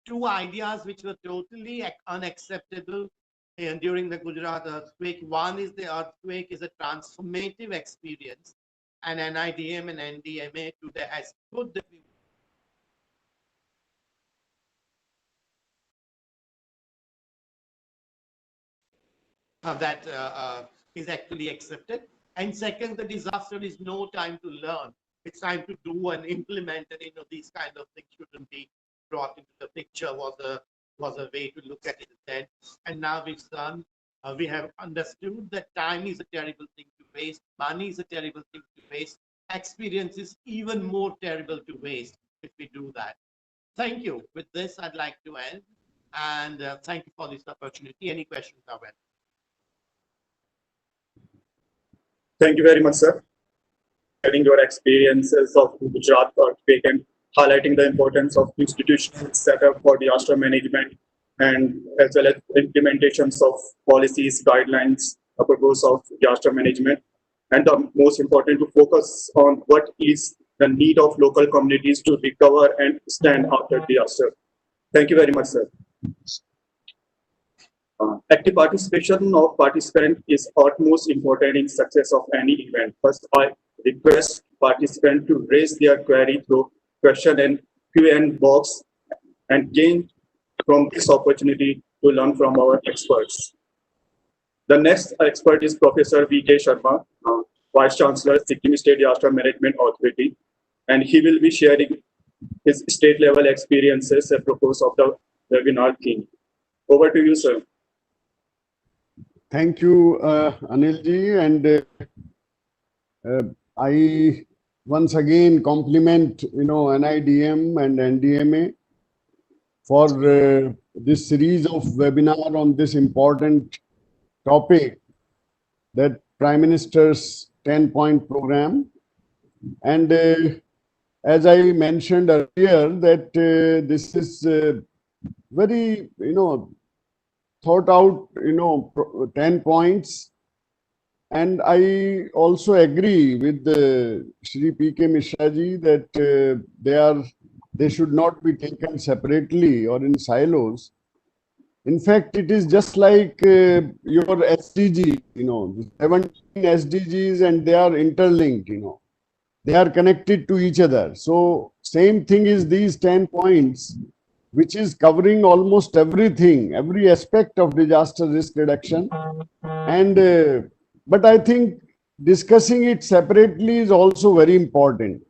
Speaker 7: two ideas which were totally unacceptable during the Gujarat earthquake. One is the earthquake is a transformative experience, and NIDM and NDMA today has put the that is actually accepted. And second, the disaster is no time to learn. It's time to do and implement, and these kind of things shouldn't be brought into the picture. Was a way to look at it then. And now we've done. We have understood that time is a terrible thing to waste. Money is a terrible thing to waste. Experience is even more terrible to waste if we do that. Thank you. With this, I'd like to end. And thank you for this opportunity. Any questions are welcome.
Speaker 2: Thank you very much, sir. Sharing your experiences of Gujarat earthquake and highlighting the importance of institutional setup for disaster management, and as well as implementations of policies, guidelines, a purpose of disaster management. And the most important, to focus on what is the need of local communities to recover and stand after disaster. Thank you very much, sir. Active participation of participant is utmost important in success of any event. First, I request participants to raise their query through question and Q&A box and gain from this opportunity to learn from our experts. The next expert is Professor V.K. Sharma, Vice Chancellor, Sikkim State Disaster Management Authority, and he will be sharing his state-level experiences apropos of the webinar theme. Over to you, sir.
Speaker 1: Thank you, Anilji, and I once again compliment NIDM and NDMA for this series of webinar on this important topic, that Prime Minister's 10-point program. And as I mentioned earlier, that this is very thought out 10 points, and I also agree with Shri P.K. Mishra ji that they should not be taken separately or in silos. In fact, it is just like your SDG, 17 SDGs, and they are interlinked, they are connected to each other. So same thing is these 10 points, which is covering almost everything, every aspect of disaster risk reduction. And but I think discussing it separately is also very important.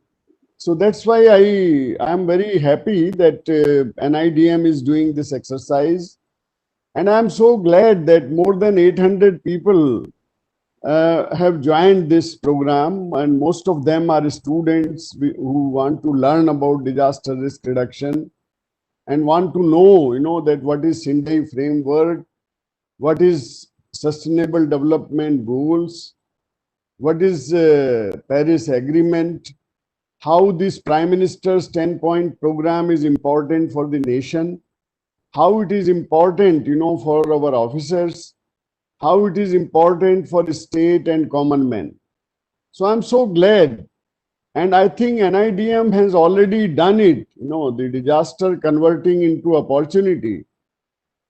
Speaker 1: So that's why I am very happy that NIDM is doing this exercise. And I'm so glad that more than 800 people have joined this program, and most of them are students who want to learn about disaster risk reduction and want to know, that what is Sindhi framework, what is sustainable development goals, what is Paris Agreement, how this Prime Minister's 10-point program is important for the nation, how it is important, for our officers, how it is important for the state and common man. So I'm so glad. And I think NIDM has already done it, the disaster converting into opportunity.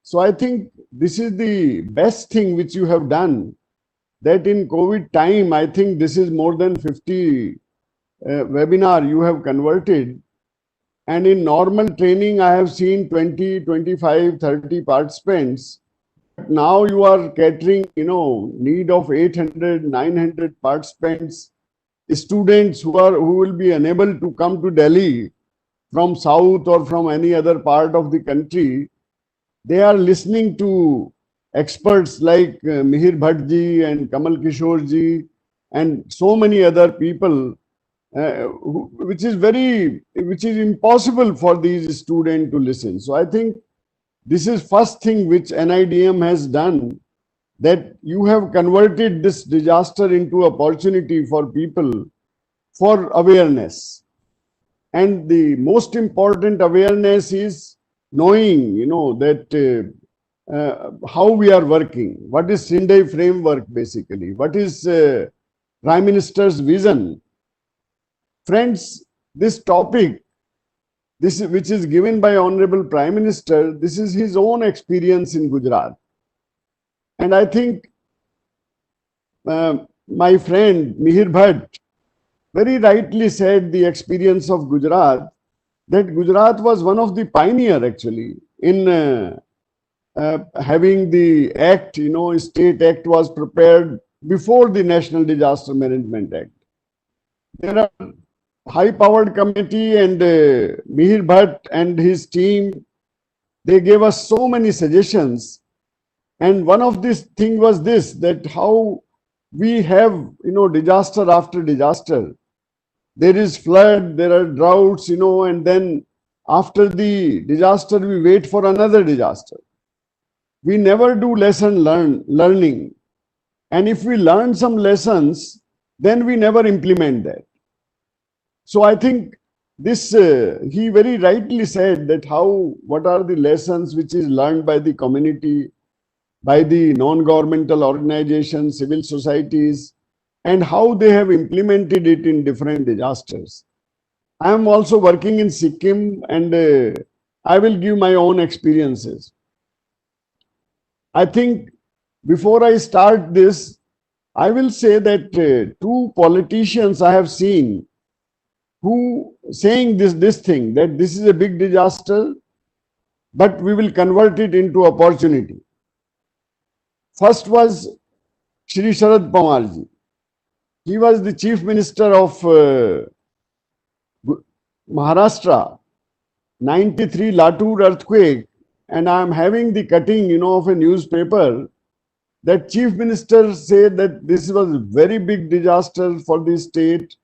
Speaker 1: So I think this is the best thing which you have done, that in COVID time, I think this is more than 50 webinar you have converted. And in normal training, I have seen 20, 25, 30 participants. Now you are catering, need of 800, 900 participants, students who will be unable to come to Delhi from South or from any other part of the country. They are listening to experts like Mihir Bhatt ji and Kamal Kishore ji and so many other people, which is impossible for these students to listen. So I think this is first thing which NIDM has done, that you have converted this disaster into opportunity for people for awareness. And the most important awareness is knowing, that how we are working. What is Sindhi framework basically? What is Prime Minister's vision? Friends, this topic, which is given by Honorable Prime Minister, this is his own experience in Gujarat. And I think my friend Mihir Bhatt very rightly said the experience of Gujarat, that Gujarat was one of the pioneer actually in having the act, state act was prepared before the National Disaster Management Act. There are high-powered committee and Mihir Bhatt and his team, they gave us so many suggestions. And one of this thing was this, that how we have, disaster after disaster. There is flood, there are droughts, and then after the disaster, we wait for another disaster. We never do learning. And if we learn some lessons, then we never implement that. So I think this, he very rightly said that what are the lessons which is learned by the community, by the non-governmental organizations, civil societies, and how they have implemented it in different disasters. I am also working in Sikkim, and I will give my own experiences. I think before I start this, I will say that two politicians I have seen who saying this thing, that this is a big disaster, but we will convert it into opportunity. First was Shri Sharad Pawar ji. He was the Chief Minister of Maharashtra, 93 Latur earthquake, and I am having the cutting, of a newspaper that Chief Minister said that this was a very big disaster for the state.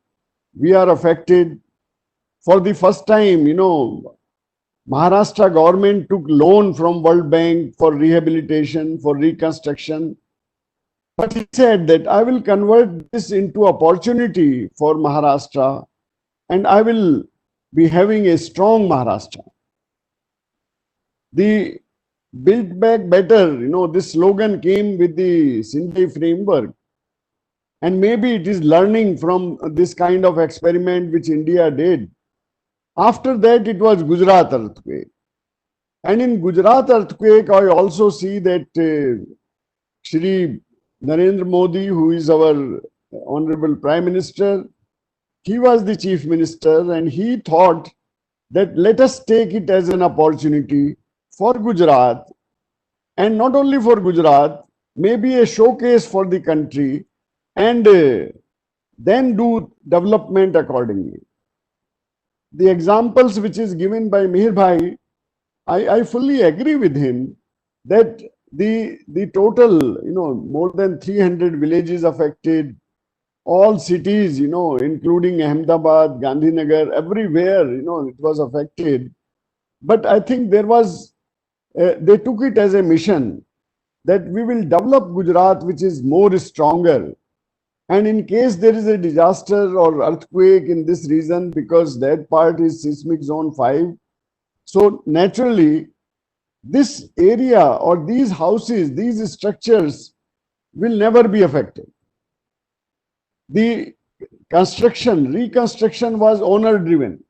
Speaker 1: We are affected. For the first time, Maharashtra government took loan from World Bank for rehabilitation, for reconstruction. But he said that I will convert this into opportunity for Maharashtra, and I will be having a strong Maharashtra. The Build Back Better, this slogan came with the Sindhi framework. And maybe it is learning from this kind of experiment which India did. After that, it was Gujarat earthquake. And in Gujarat earthquake, I also see that Shri Narendra Modi, who is our Honorable Prime Minister, he was the Chief Minister, and he thought that let us take it as an opportunity for Gujarat, and not only for Gujarat, maybe a showcase for the country, and then do development accordingly. the examples which is given by Mihir Bhai, I fully agree with him that the total, more than 300 villages affected, all cities, including Ahmedabad, Gandhinagar, everywhere, it was affected. But I think there was, they took it as a mission that we will develop Gujarat, which is more stronger. And in case there is a disaster or earthquake in this region, because that part is seismic zone 5, so naturally, this area or these houses, these structures will never be affected. The reconstruction was owner driven.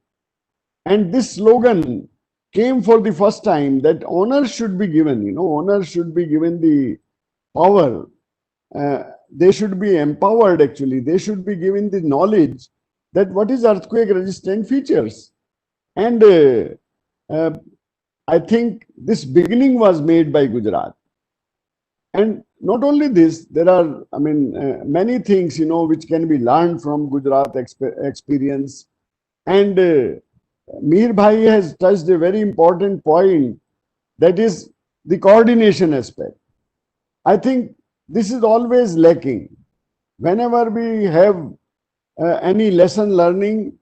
Speaker 1: And this slogan came for the first time that owners should be given, owners should be given the power. They should be empowered actually. They should be given the knowledge that what is earthquake resistant features. And I think this beginning was made by Gujarat. And not only this, there are, many things, which can be learned from Gujarat experience. And Mihir Bhai has touched a very important point, that is the coordination aspect. I think this is always lacking. Whenever we have any lesson learning,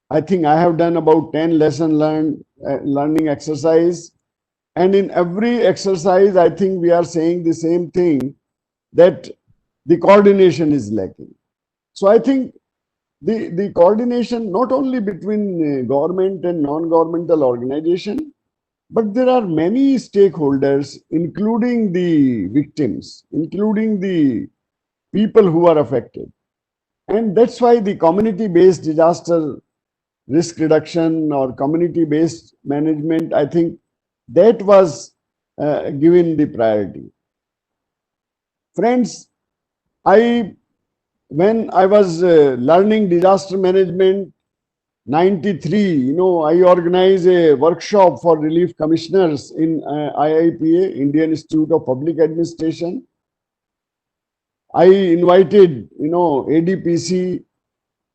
Speaker 1: I think I have done about 10 lesson learning exercise. And in every exercise, I think we are saying the same thing, that the coordination is lacking. So I think the coordination not only between government and non-governmental organization, but there are many stakeholders, including the victims, including the people who are affected. And that's why the community-based disaster risk reduction or community-based management, I think that was given the priority. Friends, when I was learning disaster management, 93, I organized a workshop for relief commissioners in IIPA, Indian Institute of Public Administration. I invited, ADPC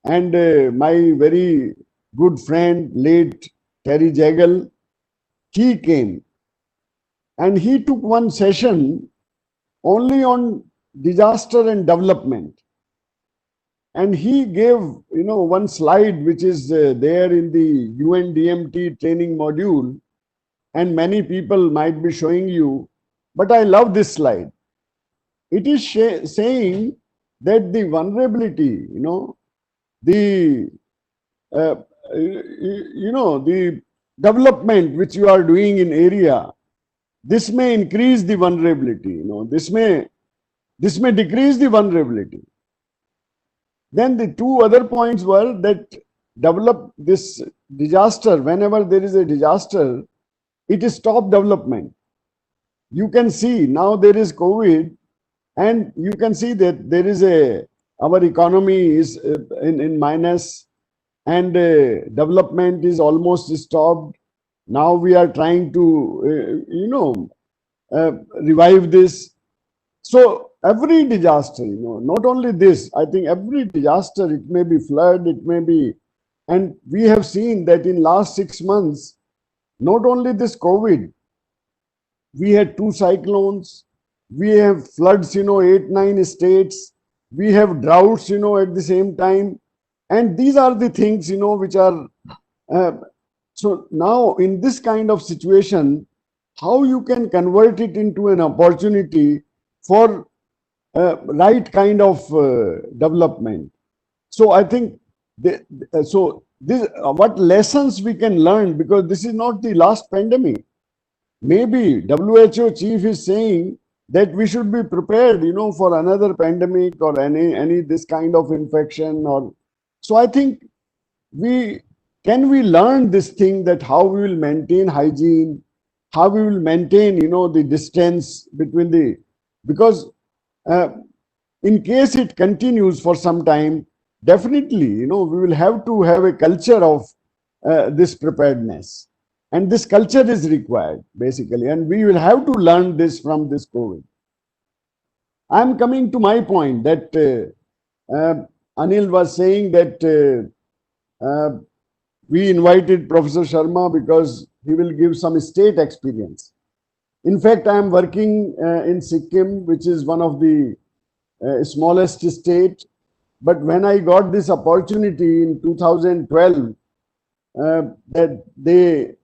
Speaker 1: and my very good friend, late Terry Jagal. He came and he took one session only on disaster and development. And he gave, one slide which is there in the UNDMT training module, and many people might be showing you, but I love this slide. It is saying that the vulnerability, the the development which you are doing in area, this may increase the vulnerability, this may decrease the vulnerability. Then the two other points were that develop this disaster, whenever there is a disaster, it is stop development. You can see now there is COVID, and you can see that there is our economy is in minus, and development is almost stopped. Now we are trying to, revive this. So every disaster, not only this, I think every disaster, it may be flood, it may be, and we have seen that in last 6 months, not only this COVID, we had 2 cyclones, we have floods, 8, 9 states, we have droughts, at the same time. And these are the things, which are, so now in this kind of situation, how you can convert it into an opportunity for right kind of development. So I think, what lessons we can learn, because this is not the last pandemic. Maybe WHO chief is saying that we should be prepared, for another pandemic or any this kind of infection. Or so I think we learn this thing, that how we will maintain hygiene, how we will maintain, the distance between the, because in case it continues for some time, definitely, we will have to have a culture of this preparedness. And this culture is required, basically. And we will have to learn this from this COVID. I'm coming to my point that Anil was saying that we invited Professor Sharma because he will give some state experience. In fact, I am working in Sikkim, which is one of the smallest state. But when I got this opportunity in 2012, that they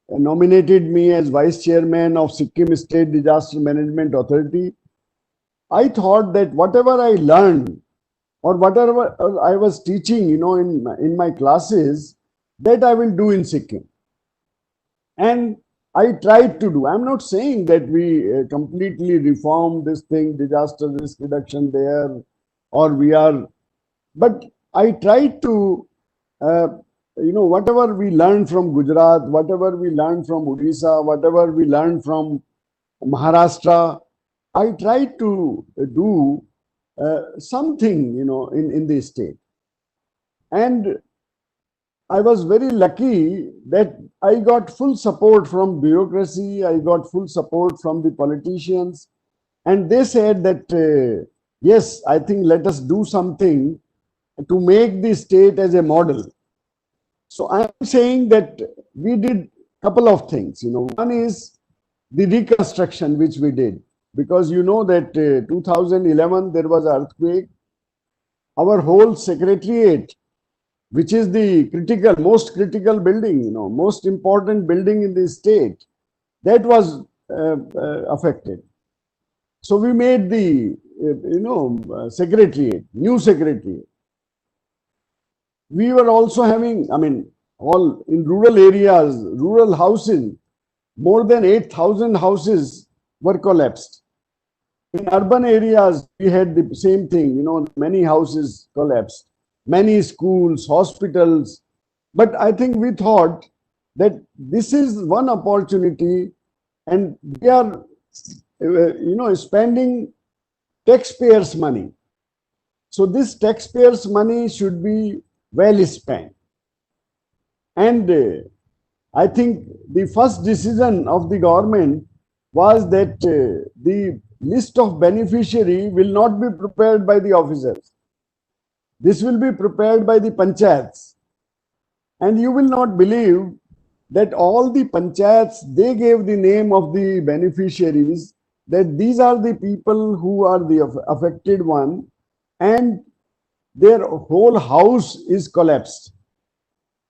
Speaker 1: nominated me as vice chairman of Sikkim State Disaster Management Authority, I thought that whatever I learned or whatever I was teaching, in my classes, that I will do in Sikkim. And I tried to do. I'm not saying that we completely reform this thing, disaster risk reduction there, or we are, but I tried to, whatever we learned from Gujarat, whatever we learned from Odisha, whatever we learned from Maharashtra, I tried to do something, in the state. And I was very lucky that I got full support from bureaucracy, I got full support from the politicians, and they said that, yes, I think let us do something to make the state as a model. So I'm saying that we did a couple of things. One is the reconstruction which we did, because that 2011 there was an earthquake. Our whole secretariat, which is the most critical building, most important building in the state, that was affected. So we made the, secretariat, new secretariat. We were also having, all in rural areas, rural housing, more than 8,000 houses were collapsed. In urban areas, we had the same thing, many houses collapsed, many schools, hospitals. But I think we thought that this is one opportunity, and we are, spending taxpayers' money. So this taxpayers' money should be well spent. And I think the first decision of the government was that the list of beneficiary will not be prepared by the officers. This will be prepared by the panchayats. And you will not believe that all the panchayats, they gave the name of the beneficiaries, that these are the people who are the affected one, and their whole house is collapsed.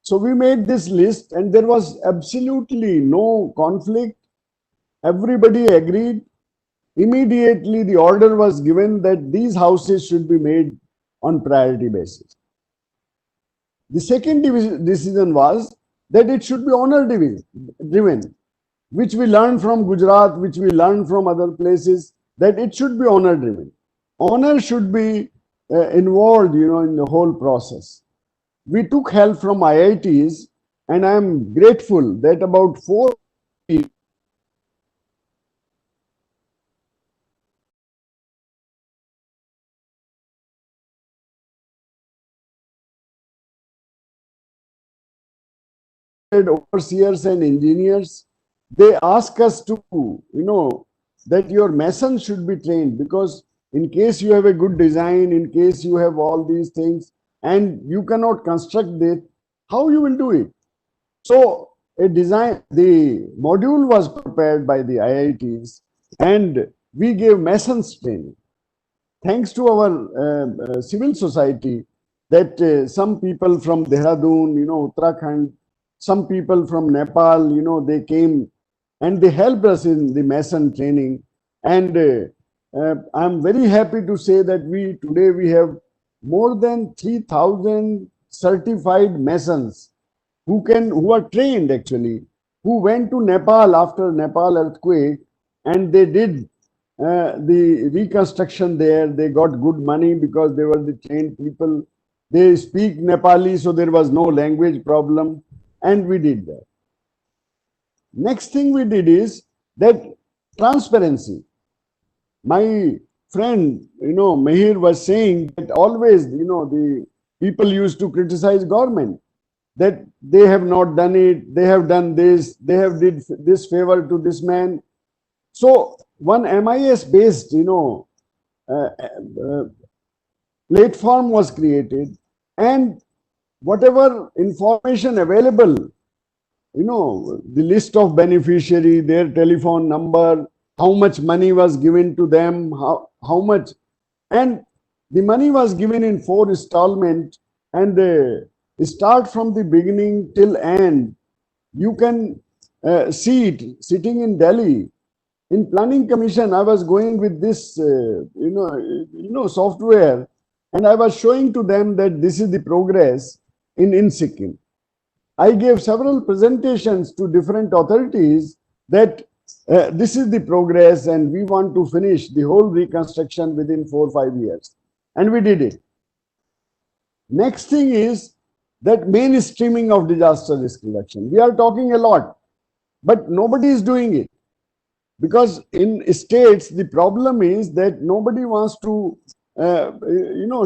Speaker 1: So we made this list, and there was absolutely no conflict. Everybody agreed. Immediately the order was given that these houses should be made on priority basis. The second decision was that it should be honor driven, which we learned from Gujarat, which we learned from other places, that it should be honor driven. Honor should be involved, in the whole process. We took help from IITs, and I am grateful that about 4 overseers and engineers, they ask us to, that your masons should be trained, because in case you have a good design, in case you have all these things, and you cannot construct it, how you will do it? So the module was prepared by the IITs, and we gave masons training. Thanks to our civil society, that some people from Dehradun, Uttarakhand, some people from Nepal, they came and they helped us in the mason training. And I'm very happy to say that today we have more than 3,000 certified masons who are trained actually, who went to Nepal after Nepal earthquake, and they did the reconstruction there. They got good money because they were the trained people. They speak Nepali, so there was no language problem, and we did that. Next thing we did is that transparency. My friend, Mehir was saying that always, the people used to criticize government, that they have not done it, they have done this, they have did this favor to this man. So one MIS based, platform was created, and whatever information available, the list of beneficiary, their telephone number, how much money was given to them, how much, and the money was given in 4 installments, and start from the beginning till end. You can see it sitting in Delhi. In Planning Commission, I was going with this, software, and I was showing to them that this is the progress in Sikkim. I gave several presentations to different authorities that this is the progress and we want to finish the whole reconstruction within 4 or 5 years. And we did it. Next thing is that mainstreaming of disaster risk reduction. We are talking a lot, but nobody is doing it. Because in states, the problem is that nobody wants to,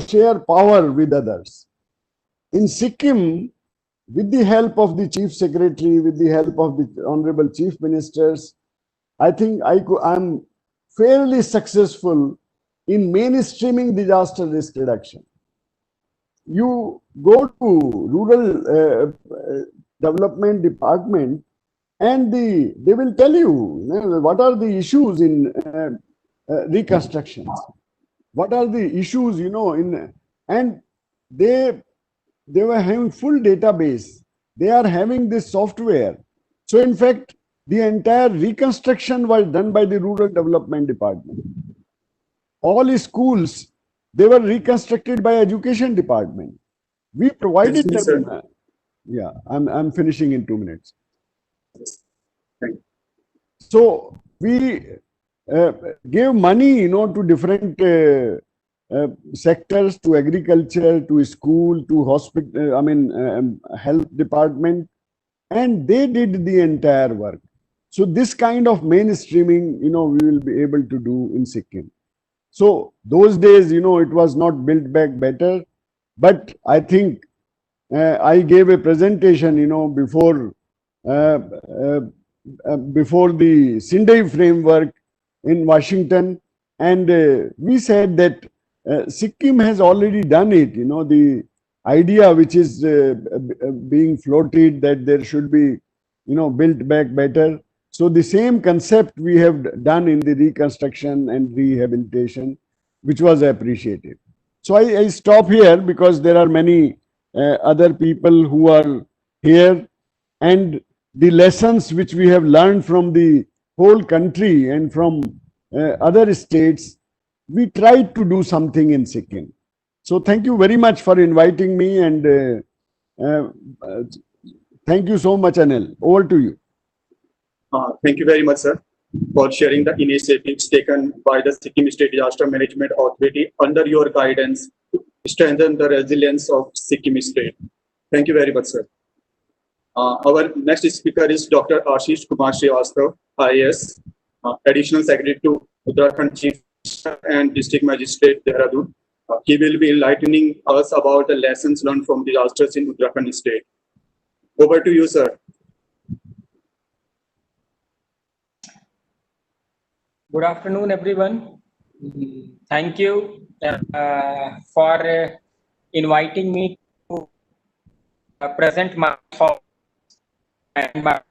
Speaker 1: share power with others. In Sikkim, with the help of the Chief Secretary, with the help of the Honorable Chief Ministers, I think I'm fairly successful in mainstreaming disaster risk reduction. You go to rural development department, and they will tell you, what are the issues in reconstructions, what are the issues, and they were having full database. They are having this software. So in fact, the entire reconstruction was done by the rural development department. All schools, they were reconstructed by education department. We provided them. Yeah, I'm finishing in 2 minutes. So we gave money, to different sectors, to agriculture, to school, to hospital, health department, and they did the entire work. So this kind of mainstreaming, we will be able to do in Sikkim. So those days, it was not built back better, but I think I gave a presentation, before the Sindai framework in Washington, and we said that Sikkim has already done it. The idea which is being floated that there should be, built back better. So the same concept we have done in the reconstruction and rehabilitation, which was appreciated. So I stop here because there are many other people who are here, and the lessons which we have learned from the whole country and from other states, we tried to do something in Sikkim. So thank you very much for inviting me, and thank you so much, Anil. Over to you.
Speaker 2: Thank you very much, sir, for sharing the initiatives taken by the Sikkim State Disaster Management Authority under your guidance to strengthen the resilience of Sikkim State. Thank you very much, sir. Our next speaker is Dr. Ashish Kumar Srivastav, IAS, Additional Secretary to Uttarakhand Chief and District Magistrate, Dehradun. He will be enlightening us about the lessons learned from disasters in Uttarakhand State. Over to you, sir.
Speaker 8: Good afternoon, everyone. Thank you for inviting me to present my thoughts and my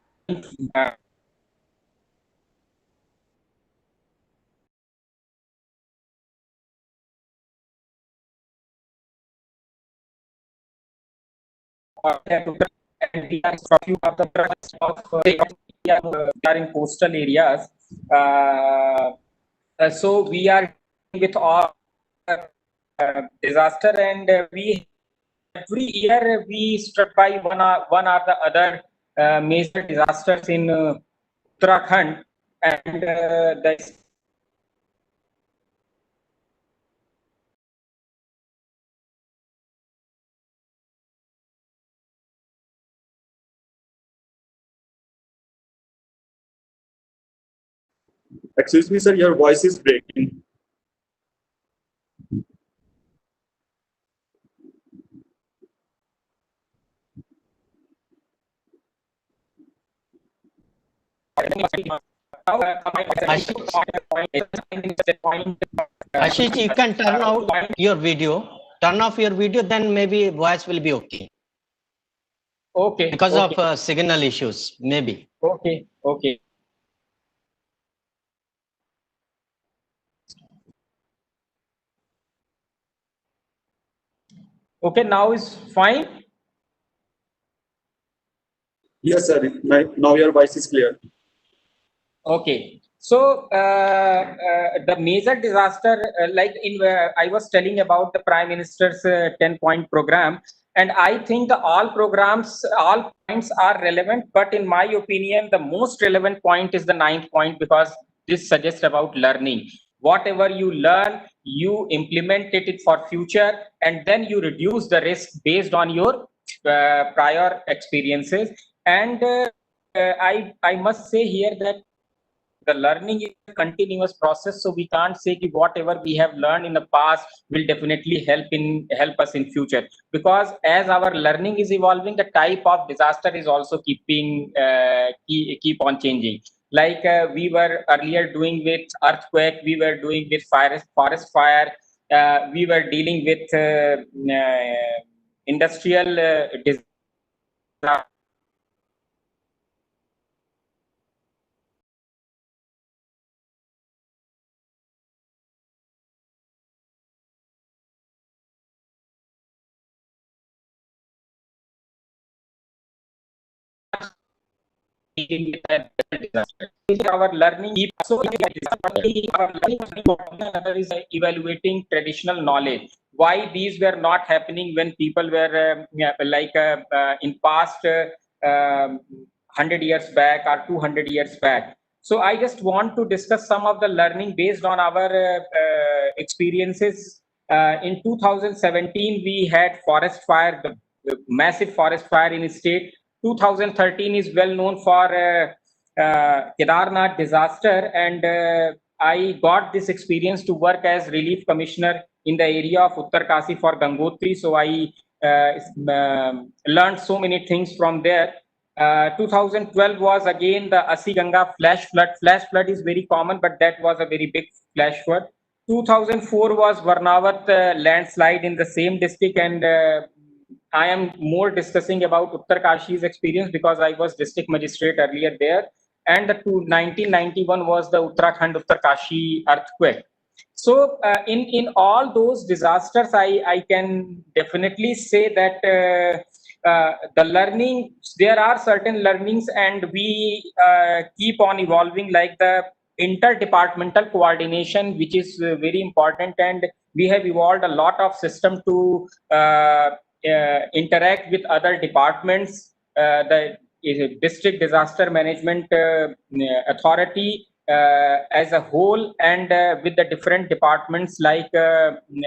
Speaker 8: and we are talking about the presence of in coastal areas. So we are with all disaster, and we every year we struck by one or the other major disasters in Uttarakhand, and the
Speaker 2: Excuse me, sir, your voice is breaking.
Speaker 3: Ashish, you can turn out your video. Turn off your video, then maybe voice will be okay.
Speaker 8: Okay.
Speaker 3: Because
Speaker 8: okay.
Speaker 3: of signal issues, maybe.
Speaker 8: Okay. Okay. Okay. Now is fine.
Speaker 2: Yes, sir. Now your voice is clear.
Speaker 8: Okay. So the major disaster, like in I was telling about the Prime Minister's 10-point program, and I think all programs, all points are relevant. But in my opinion, the most relevant point is the 9th point, because this suggests about learning. Whatever you learn, you implement it for future, and then you reduce the risk based on your prior experiences. And I must say here that the learning is a continuous process, so we can't say that whatever we have learned in the past will definitely help us in future, because as our learning is evolving, the type of disaster is also keep on changing. Like we were earlier doing with earthquake, we were doing with forest fire, we were dealing with industrial disaster. Our learning so our learning is evaluating traditional knowledge, why these were not happening when people were in past 100 years back or 200 years back. So I just want to discuss some of the learning based on our experiences. In 2017 we had forest fire, the massive forest fire in the state. 2013 is well known for Kedarnath disaster, and I got this experience to work as relief commissioner in the area of Uttarakhand for Gangotri. So I learned so many things from there. 2012 was again the Asi Ganga flash flood. Flash flood is very common, but that was a very big flash flood. 2004 was Varnavat landslide in the same district, and I am more discussing about Uttarkashi's experience because I was district magistrate earlier there. And the 1991 was the Uttarakhand Uttarkashi earthquake. So in all those disasters, I can definitely say that the learning, there are certain learnings, and we keep on evolving, like the interdepartmental coordination, which is very important, and we have evolved a lot of system to interact with other departments. The district disaster management authority as a whole, and with the different departments, like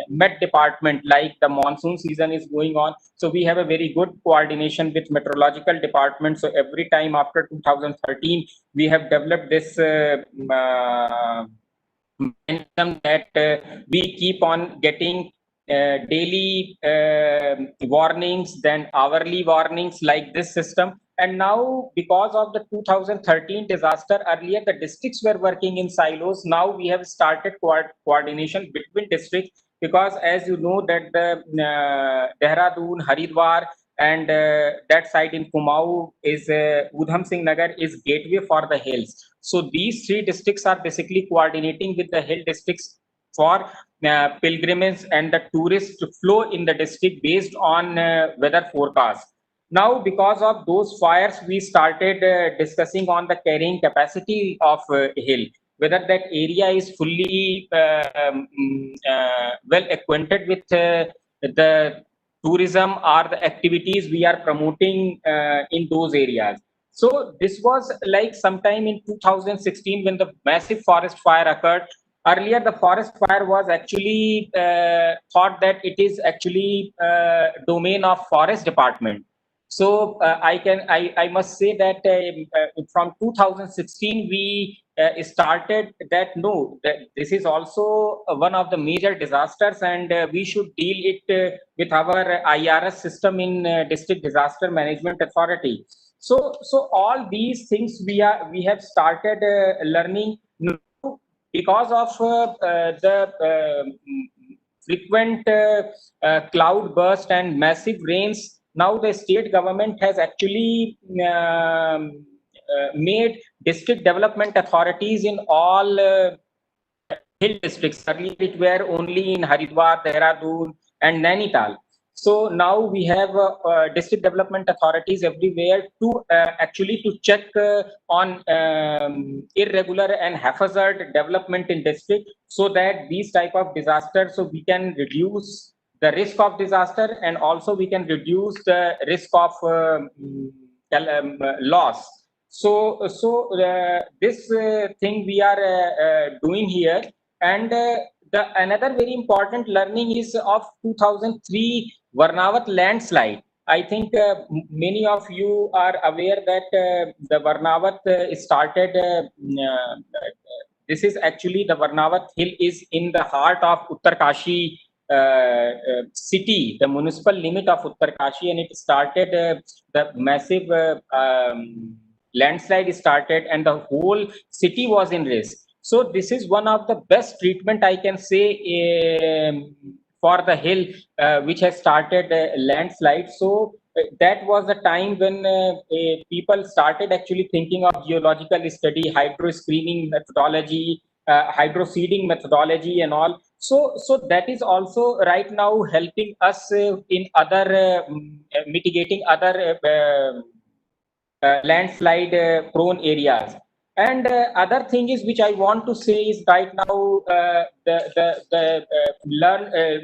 Speaker 8: Met department, like the monsoon season is going on, so we have a very good coordination with meteorological department. So every time after 2013 we have developed this momentum that we keep on getting daily warnings, then hourly warnings, like this system. And now, because of the 2013 disaster, earlier the districts were working in silos. Now we have started coordination between districts, because as you know that the Dehradun, Haridwar, and that side in Kumaon is Udham Singh Nagar is gateway for the hills. So these three districts are basically coordinating with the hill districts for pilgrimage and the tourist flow in the district based on weather forecast. Now, because of those fires, we started discussing on the carrying capacity of hill, whether that area is fully well acquainted with the tourism or the activities we are promoting in those areas. So this was like sometime in 2016 when the massive forest fire occurred. Earlier, the forest fire was actually thought that it is actually domain of forest department. So I must say that from 2016 we started that no, that this is also one of the major disasters, and we should deal it with our IRS system in District Disaster Management Authority. So all these things we have started learning because of the frequent cloud burst and massive rains. now the state government has actually made district development authorities in all hill districts. Earlier it were only in Haridwar, Dehradun and Nainital. So now we have district development authorities everywhere to actually to check on irregular and haphazard development in district, so that these type of disasters, so we can reduce the risk of disaster, and also we can reduce the risk of loss. So this thing we are doing here. And the another very important learning is of 2003 Varnawat landslide. I think many of you are aware that the Varnawat started. This is actually the Varnawat hill is in the heart of Uttarakhand city, the municipal limit of Uttarakhand, and it started the massive landslide started, and the whole city was in risk. So this is one of the best treatment I can say for the hill which has started landslide. So that was the time when people started actually thinking of geological study, hydro screening methodology, hydro seeding methodology and all. So that is also right now helping us in other mitigating other landslide prone areas. And other thing is which I want to say is right now the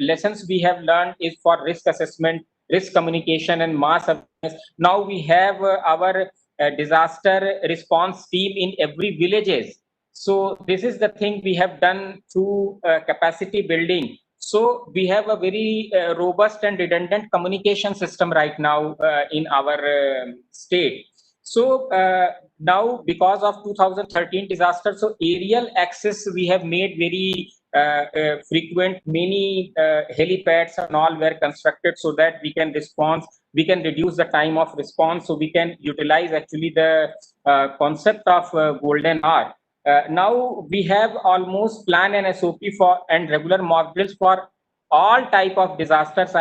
Speaker 8: lessons we have learned is for risk assessment, risk communication and mass awareness. Now we have our disaster response team in every villages. So this is the thing we have done through capacity building. So we have a very robust and redundant communication system right now in our state. So now because of 2013 disaster, so aerial access we have made very frequent. Many helipads and all were constructed so that we can respond, we can reduce the time of response, so we can utilize actually the concept of golden hour. Now we have almost plan and SOP for and regular mock drills for all type of disasters.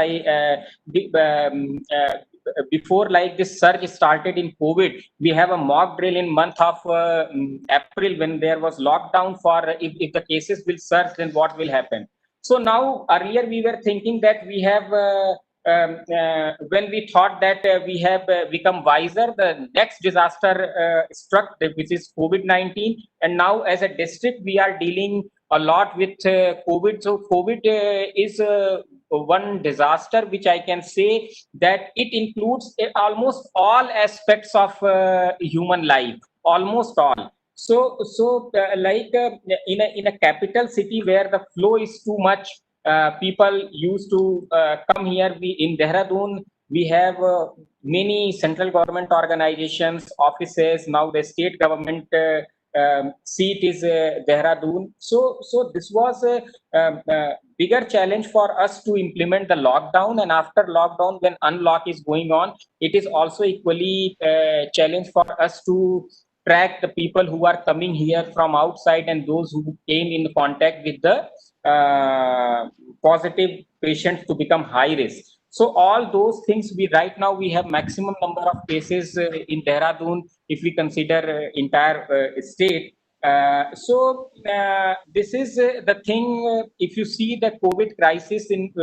Speaker 8: Before like this surge started in COVID, we have a mock drill in month of April when there was lockdown for if the cases will surge, then what will happen. So now earlier we were thinking that we have when we thought that we have become wiser, the next disaster struck, which is COVID-19, and now as a district we are dealing a lot with COVID. So COVID is one disaster which I can say that it includes almost all aspects of human life, almost all. So like in a capital city where the flow is too much, people used to come here. We in Dehradun we have many central government organizations, offices. Now the state government seat is Dehradun. So this was a bigger challenge for us to implement the lockdown, and after lockdown when unlock is going on, it is also equally challenge for us to track the people who are coming here from outside and those who came in contact with the positive patients to become high risk. So all those things we right now we have maximum number of cases in Dehradun if we consider entire state. So this is the thing. If you see the COVID crisis in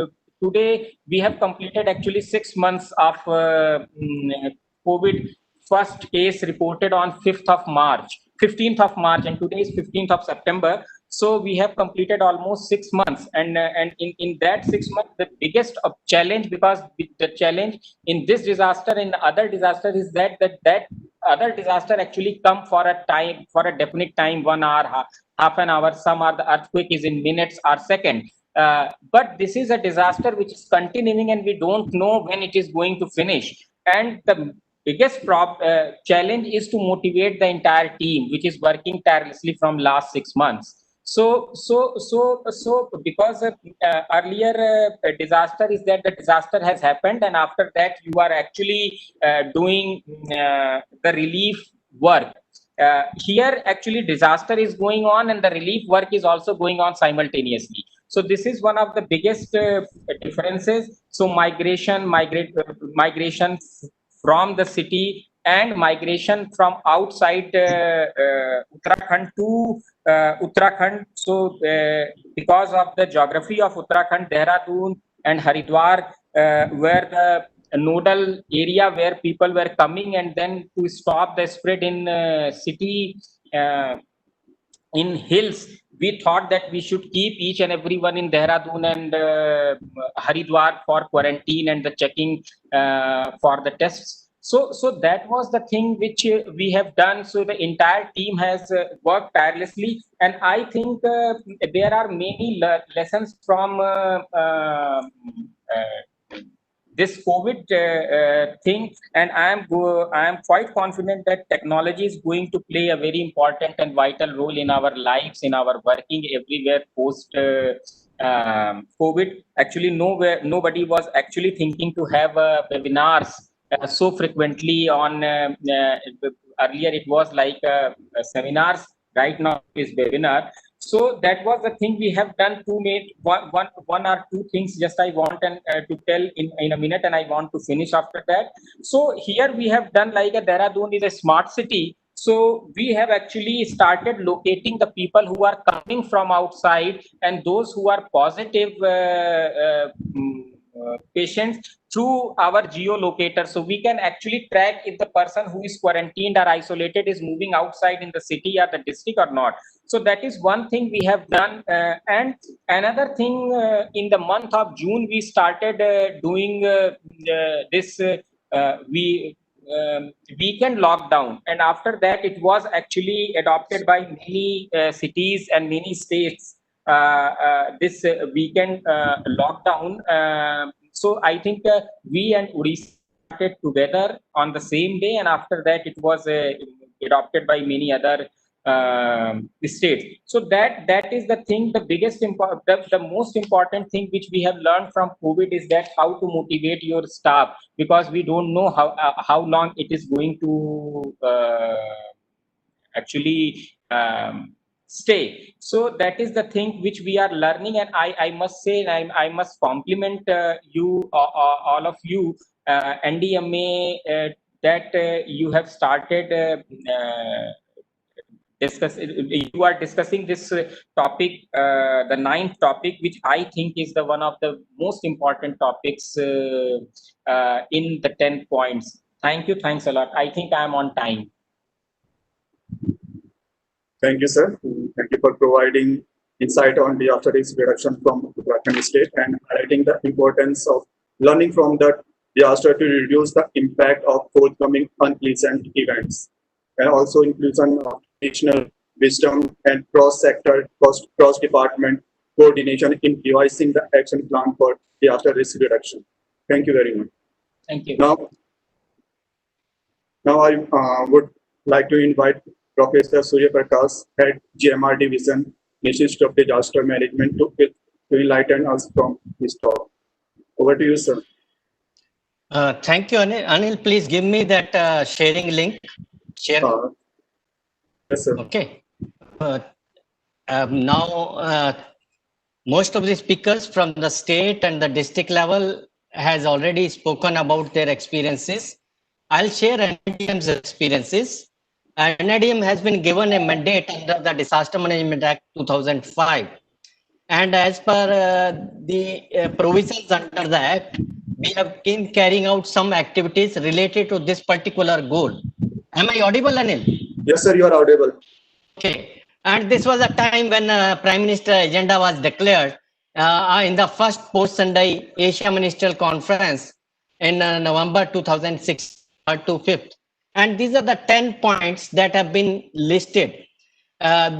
Speaker 8: today, we have completed actually 6 months of COVID. First case reported on 5th of March, 15th of March, and today is 15th of September. So we have completed almost 6 months, and in that 6 months, the biggest challenge, because the challenge in this disaster and other disaster is that other disaster actually come for a time, for a definite time, 1 hour, half an hour. Some are the earthquake is in minutes or second. But this is a disaster which is continuing, and we don't know when it is going to finish. And the biggest challenge is to motivate the entire team, which is working tirelessly from last 6 months. So because earlier disaster is that the disaster has happened, and after that you are actually doing the relief work. Here actually disaster is going on and the relief work is also going on simultaneously. So this is one of the biggest differences. So migration from the city and migration from outside Uttarakhand to Uttarakhand. So because of the geography of Uttarakhand, Dehradun and Haridwar were the nodal area where people were coming, and then to stop the spread in city in hills, we thought that we should keep each and everyone in Dehradun and Haridwar for quarantine and the checking for the tests. So that was the thing which we have done. So the entire team has worked tirelessly, and I think there are many lessons from this COVID thing, and I am quite confident that technology is going to play a very important and vital role in our lives, in our working everywhere post COVID. Actually, nobody was actually thinking to have webinars so frequently on. Earlier, it was like seminars. Right now, is webinar. So that was the thing we have done to make one or two things. Just I want to tell in a minute, and I want to finish after that. So here we have done like a Dehradun is a smart city. So we have actually started locating the people who are coming from outside and those who are positive patients through our geolocator. So we can actually track if the person who is quarantined or isolated is moving outside in the city or the district or not. So that is one thing we have done. And another thing, in the month of June, we started doing this weekend lockdown. And after that, it was actually adopted by many cities and many states, this weekend lockdown. So I think we and Odisha started together on the same day, and after that it was adopted by many other states. So that is the thing. The biggest the most important thing which we have learned from COVID is that how to motivate your staff, because we don't know how long it is going to actually stay. So that is the thing which we are learning, and I must say, I must compliment you, all of you, NDMA, that you have started you are discussing this topic, the 9th topic, which I think is the one of the most important topics in the 10 points. Thank you. Thanks a lot. I think I am on time.
Speaker 2: Thank you, sir. Thank you for providing insight on disaster risk reduction from Uttarakhand state and highlighting the importance of learning from the disaster to reduce the impact of forthcoming unpleasant events, and also inclusion of national wisdom and cross-sector, cross-department coordination in devising the action plan for disaster risk reduction. Thank you very much.
Speaker 8: Thank you.
Speaker 2: Now I would like to invite Professor Surya Prakash, Head GMR Division, Institute of Disaster Management, to enlighten us from this talk. Over to you, sir.
Speaker 3: Thank you, Anil. Anil, please give me that sharing link. Share.
Speaker 2: Yes, sir.
Speaker 3: Okay. Now, most of the speakers from the state and the district level has already spoken about their experiences. I'll share NIDM's experiences. NIDM has been given a mandate under the Disaster Management Act 2005. And as per the provisions under the Act, we have been carrying out some activities related to this particular goal. Am I audible, Anil?
Speaker 2: Yes, sir, you are audible.
Speaker 3: Okay. And this was a time when Prime Minister agenda was declared in the first post-Sendai Asia Ministerial Conference in November 2006 to 5th. And these are the 10 points that have been listed,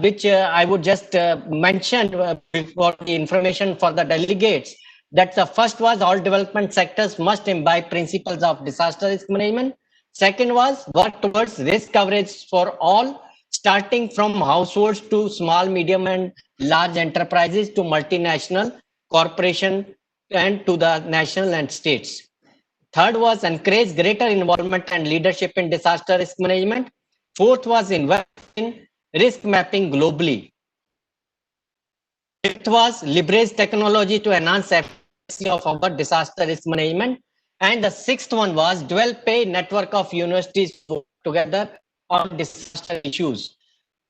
Speaker 3: which I would just mention for the information for the delegates. That the first was all development sectors must imbibe principles of disaster risk management. Second was work towards risk coverage for all, starting from households to small, medium and large enterprises to multinational corporation and to the national and states. Third was encourage greater involvement and leadership in disaster risk management. Fourth was invest in risk mapping globally. Fifth was leverage technology to enhance efficiency of our disaster risk management. And the sixth one was develop a network of universities to work together on disaster issues.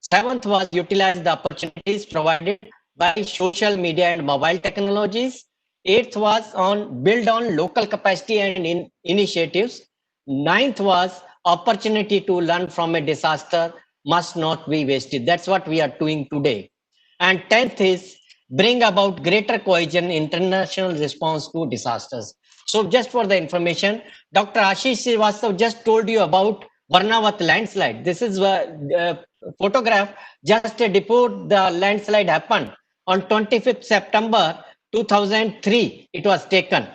Speaker 3: Seventh was utilize the opportunities provided by social media and mobile technologies. Eighth was on build on local capacity and initiatives. Ninth was opportunity to learn from a disaster must not be wasted. That's what we are doing today. And 10th is bring about greater cohesion international response to disasters. So just for the information, Dr. Ashish Srivastav just told you about Varnavat landslide. This is a photograph just before the landslide happened on 25th September 2003. It was taken.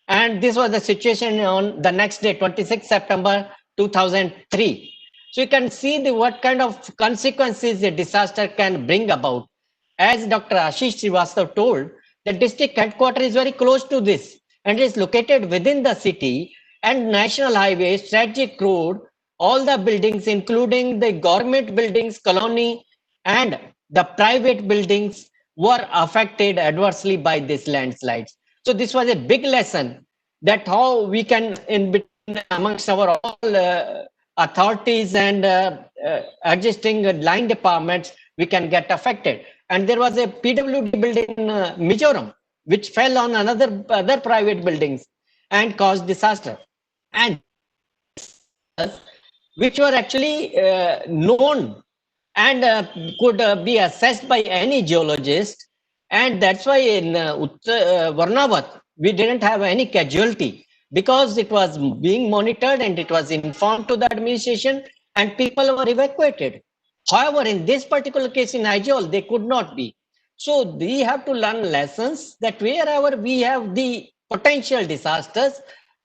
Speaker 3: And this was the situation on the next day, 26th September 2003. So you can see what kind of consequences a disaster can bring about. As Dr. Ashish Srivastav told, the district headquarters is very close to this and is located within the city, and national highway, strategic road, all the buildings, including the government buildings, colony, and the private buildings were affected adversely by these landslides. So this was a big lesson that how we can, in between amongst our all authorities and existing line departments, we can get affected. And there was a PWD building in Mizoram, which fell on other private buildings and caused disaster. And which were actually known and could be assessed by any geologist. And that's why in Varnavat, we didn't have any casualty because it was being monitored and it was informed to the administration and people were evacuated. However, in this particular case in Aizawl, they could not be. So we have to learn lessons that wherever we have the potential disasters,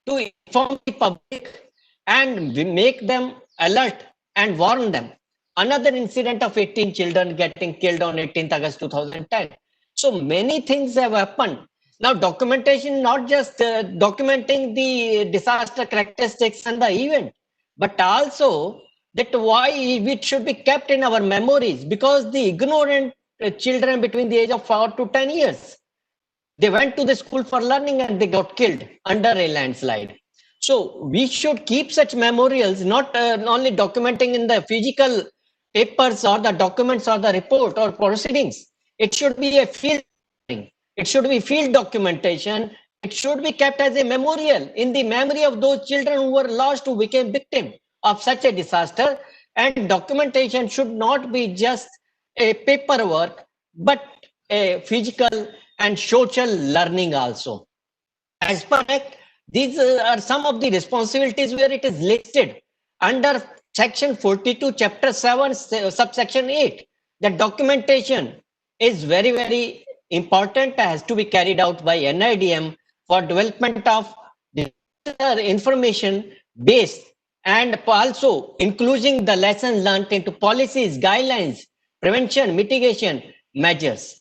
Speaker 3: to inform the public and we make them alert and warn them. Another incident of 18 children getting killed on 18th August 2010. So many things have happened. Now documentation, not just documenting the disaster characteristics and the event, but also that why it should be kept in our memories, because the ignorant children between the age of 4 to 10 years, they went to the school for learning and they got killed under a landslide. So we should keep such memorials, not only documenting in the physical papers or the documents or the report or proceedings. It should be a field thing. It should be field documentation. It should be kept as a memorial in the memory of those children who were lost, who became victim of such a disaster. And documentation should not be just a paperwork, but a physical and social learning also. As per Act, these are some of the responsibilities where it is listed under section 42, chapter 7, subsection 8. The documentation is very, very important, has to be carried out by NIDM for development of information based and also including the lessons learned into policies, guidelines, prevention, mitigation measures.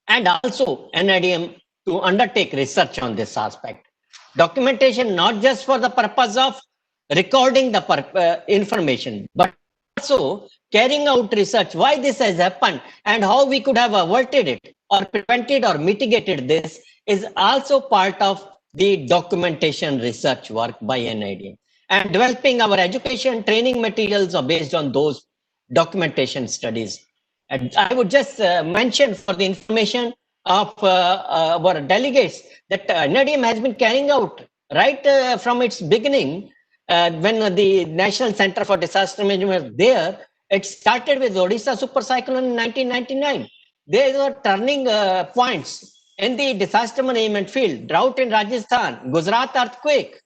Speaker 3: And also NIDM to undertake research on this aspect. Documentation not just for the purpose of recording the information, but also carrying out research, why this has happened and how we could have averted it or prevented or mitigated this is also part of the documentation research work by NIDM. And developing our education training materials are based on those documentation studies. And I would just mention for the information of our delegates that NIDM has been carrying out right from its beginning. When the National Center for Disaster Management was there, it started with Odisha super cyclone in 1999. There were turning points in the disaster management field. Drought in Rajasthan, Gujarat earthquake,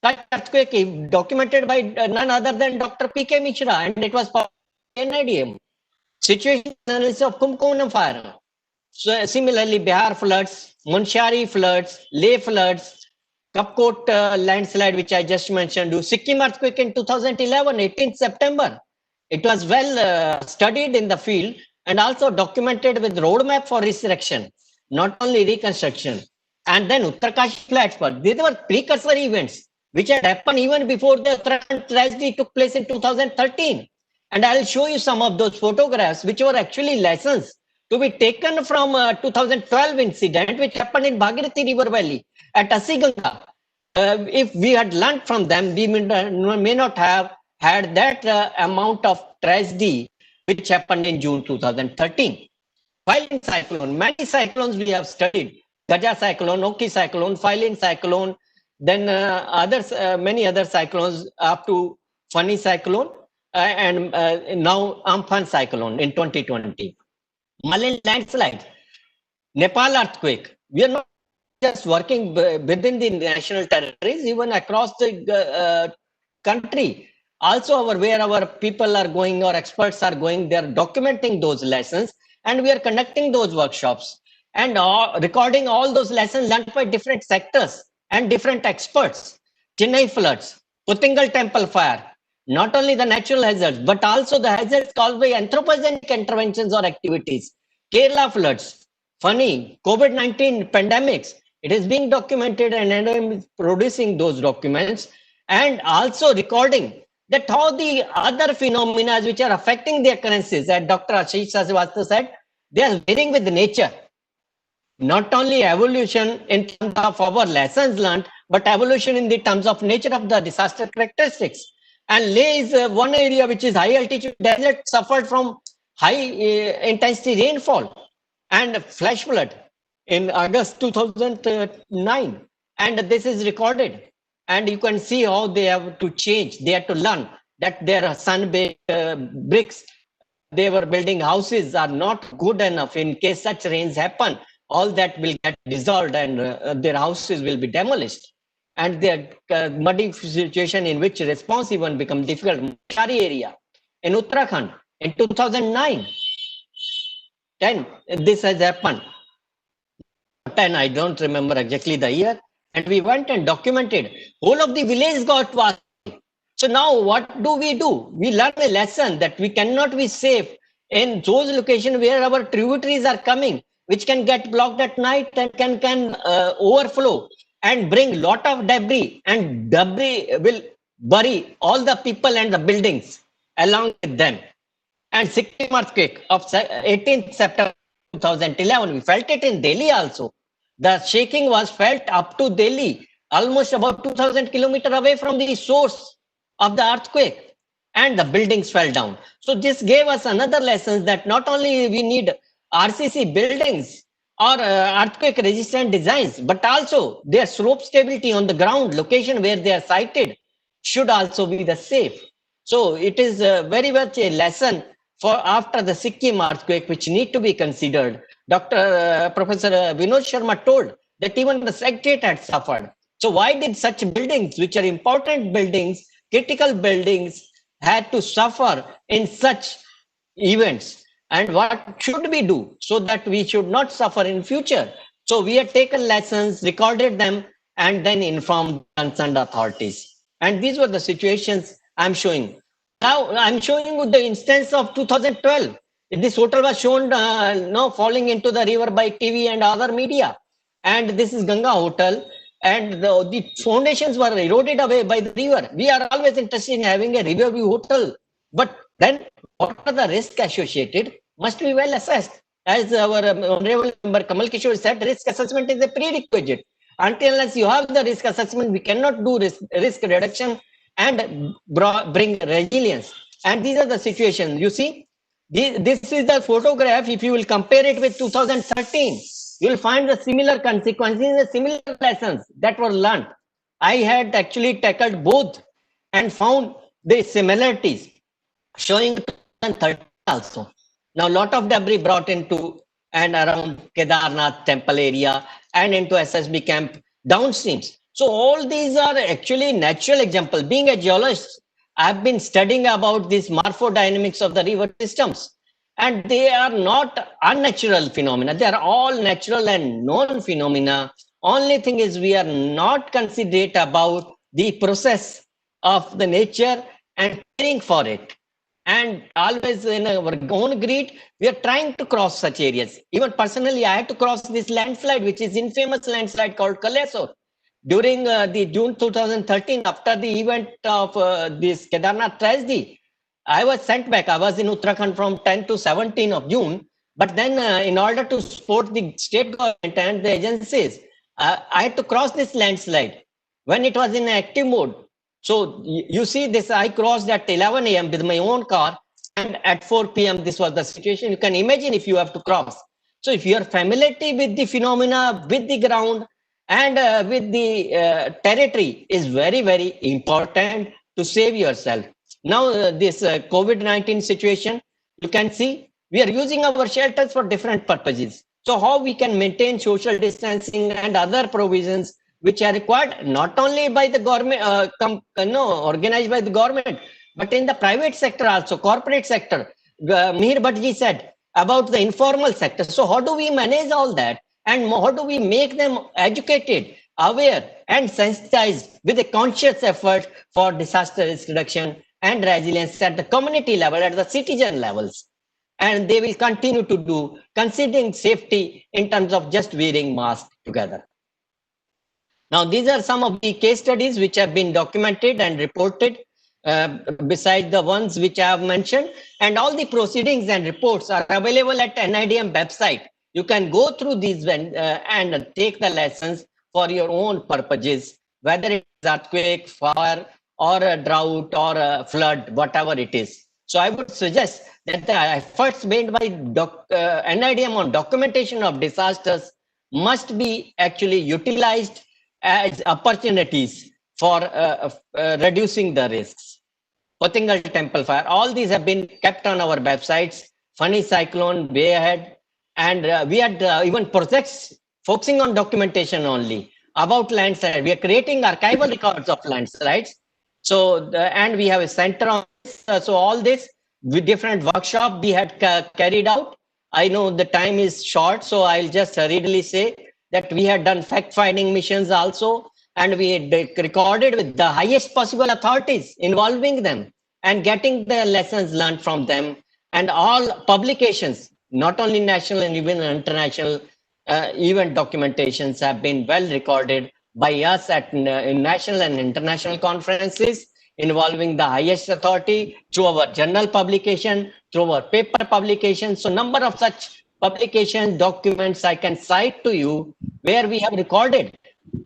Speaker 3: Kutch earthquake documented by none other than Dr. P.K. Mishra, and it was by NIDM. Situation analysis of Kumkolam fire. So similarly, Bihar floods, Munshari floods, Leh floods, Kapkot landslide, which I just mentioned, Sikkim earthquake in 2011, 18th September. It was well studied in the field and also documented with roadmap for resurrection, not only reconstruction. And then Uttarakhand floods, but these were precursor events which had happened even before the Uttarakhand tragedy took place in 2013. And I'll show you some of those photographs, which were actually lessons to be taken from 2012 incident, which happened in Bhagirathi River Valley at Asiganga. If we had learned from them, we may not have had that amount of tragedy which happened in June 2013. Phylline cyclone, many cyclones we have studied. Gaja cyclone, Oki cyclone, Phylline cyclone, then others, many other cyclones up to Fani cyclone, and now Amphan cyclone in 2020. Malin landslide, Nepal earthquake. We are not just working within the national territories, even across the country. Also, where our people are going, or experts are going, they are documenting those lessons, and we are conducting those workshops and recording all those lessons learned by different sectors and different experts. Chennai floods, Puttingal temple fire, not only the natural hazards, but also the hazards caused by anthropogenic interventions or activities. Kerala floods, funny, COVID-19 pandemics, it is being documented, and NIDM is producing those documents and also recording that how the other phenomena which are affecting the occurrences, as Dr. Ashish Srivastava said, they are varying with nature. Not only evolution in terms of our lessons learned, but evolution in the terms of nature of the disaster characteristics. And Leh is one area which is high altitude desert, suffered from high intensity rainfall and flash flood in August 2009. And this is recorded. And you can see how they have to change. They have to learn that their sun-baked bricks they were building houses are not good enough. In case such rains happen, all that will get dissolved and their houses will be demolished. And their muddy situation in which response even becomes difficult. Shari area in Uttarakhand in 2009, 10, this has happened. 10, I don't remember exactly the year. And we went and documented. Whole of the village got washed. So now what do? We learn a lesson that we cannot be safe in those locations where our tributaries are coming, which can get blocked at night and can overflow and bring lot of debris, and debris will bury all the people and the buildings along with them. And Sikkim earthquake of 18th September 2011, we felt it in Delhi also. The shaking was felt up to Delhi, almost about 2,000 kilometers away from the source of the earthquake, and the buildings fell down. So this gave us another lesson that not only we need RCC buildings or earthquake resistant designs, but also their slope stability on the ground location where they are sited should also be the safe. So it is very much a lesson for after the Sikkim earthquake, which need to be considered. Professor Vinod Sharma told that even the Secretariat had suffered. So why did such buildings, which are important buildings, critical buildings, had to suffer in such events? And what should we do so that we should not suffer in future? So we have taken lessons, recorded them, and then informed concerned authorities. And these were the situations I'm showing. Now I'm showing you the instance of 2012. This hotel was shown falling into the river by TV and other media. And this is Ganga Hotel. And the foundations were eroded away by the river. We are always interested in having a river view hotel. But then what are the risks associated must be well assessed. As our Honorable Member Kamal Kishore said, risk assessment is a prerequisite. Until unless you have the risk assessment, we cannot do risk reduction and bring resilience. And these are the situations. You see, this is the photograph. If you will compare it with 2013, you will find the similar consequences, the similar lessons that were learned. I had actually tackled both and found the similarities, showing 2013 also. Now, a lot of debris brought into and around Kedarnath temple area and into SSB camp downstreams. So all these are actually natural examples. Being a geologist, I've been studying about these morphodynamics of the river systems. And they are not unnatural phenomena. They are all natural and known phenomena. Only thing is we are not considerate about the process of the nature and caring for it. And always in our own greed, we are trying to cross such areas. Even personally, I had to cross this landslide, which is infamous landslide called Kalesur. During the June 2013, after the event of this Kedarnath tragedy, I was sent back. I was in Uttarakhand from 10 to 17 of June. But then in order to support the state government and the agencies, I had to cross this landslide when it was in active mode. So you see this, I crossed at 11 a.m. with my own car, and at 4 p.m. this was the situation. You can imagine if you have to cross. So if you are familiar with the phenomena, with the ground, and with the territory is very, very important to save yourself. Now this COVID-19 situation, you can see we are using our shelters for different purposes. So how we can maintain social distancing and other provisions which are required not only by the government, organized by the government, but in the private sector also, corporate sector. Mihir Bhattji said about the informal sector. So how do we manage all that? And how do we make them educated, aware, and sensitized with a conscious effort for disaster risk reduction and resilience at the community level, at the citizen levels? And they will continue to do, considering safety in terms of just wearing masks together. Now, these are some of the case studies which have been documented and reported besides the ones which I have mentioned, and all the proceedings and reports are available at NIDM website. You can go through these and take the lessons for your own purposes, whether it is earthquake, fire, or a drought, or a flood, whatever it is. So I would suggest that the efforts made by NIDM on documentation of disasters must be actually utilized as opportunities for reducing the risks. Pothingal Temple fire, all these have been kept on our websites. Funny cyclone, way ahead, and we had even projects focusing on documentation only about landslide. We are creating archival records of landslides. So, and we have a center on this. So all this with different workshop we had carried out. I know the time is short, so I'll just hurriedly say that we had done fact-finding missions also, and we had recorded with the highest possible authorities, involving them and getting the lessons learned from them. And all publications, not only national and even international event documentations, have been well recorded by us at in national and international conferences involving the highest authority, through our journal publication, through our paper publication. So number of such publications, documents I can cite to you where we have recorded.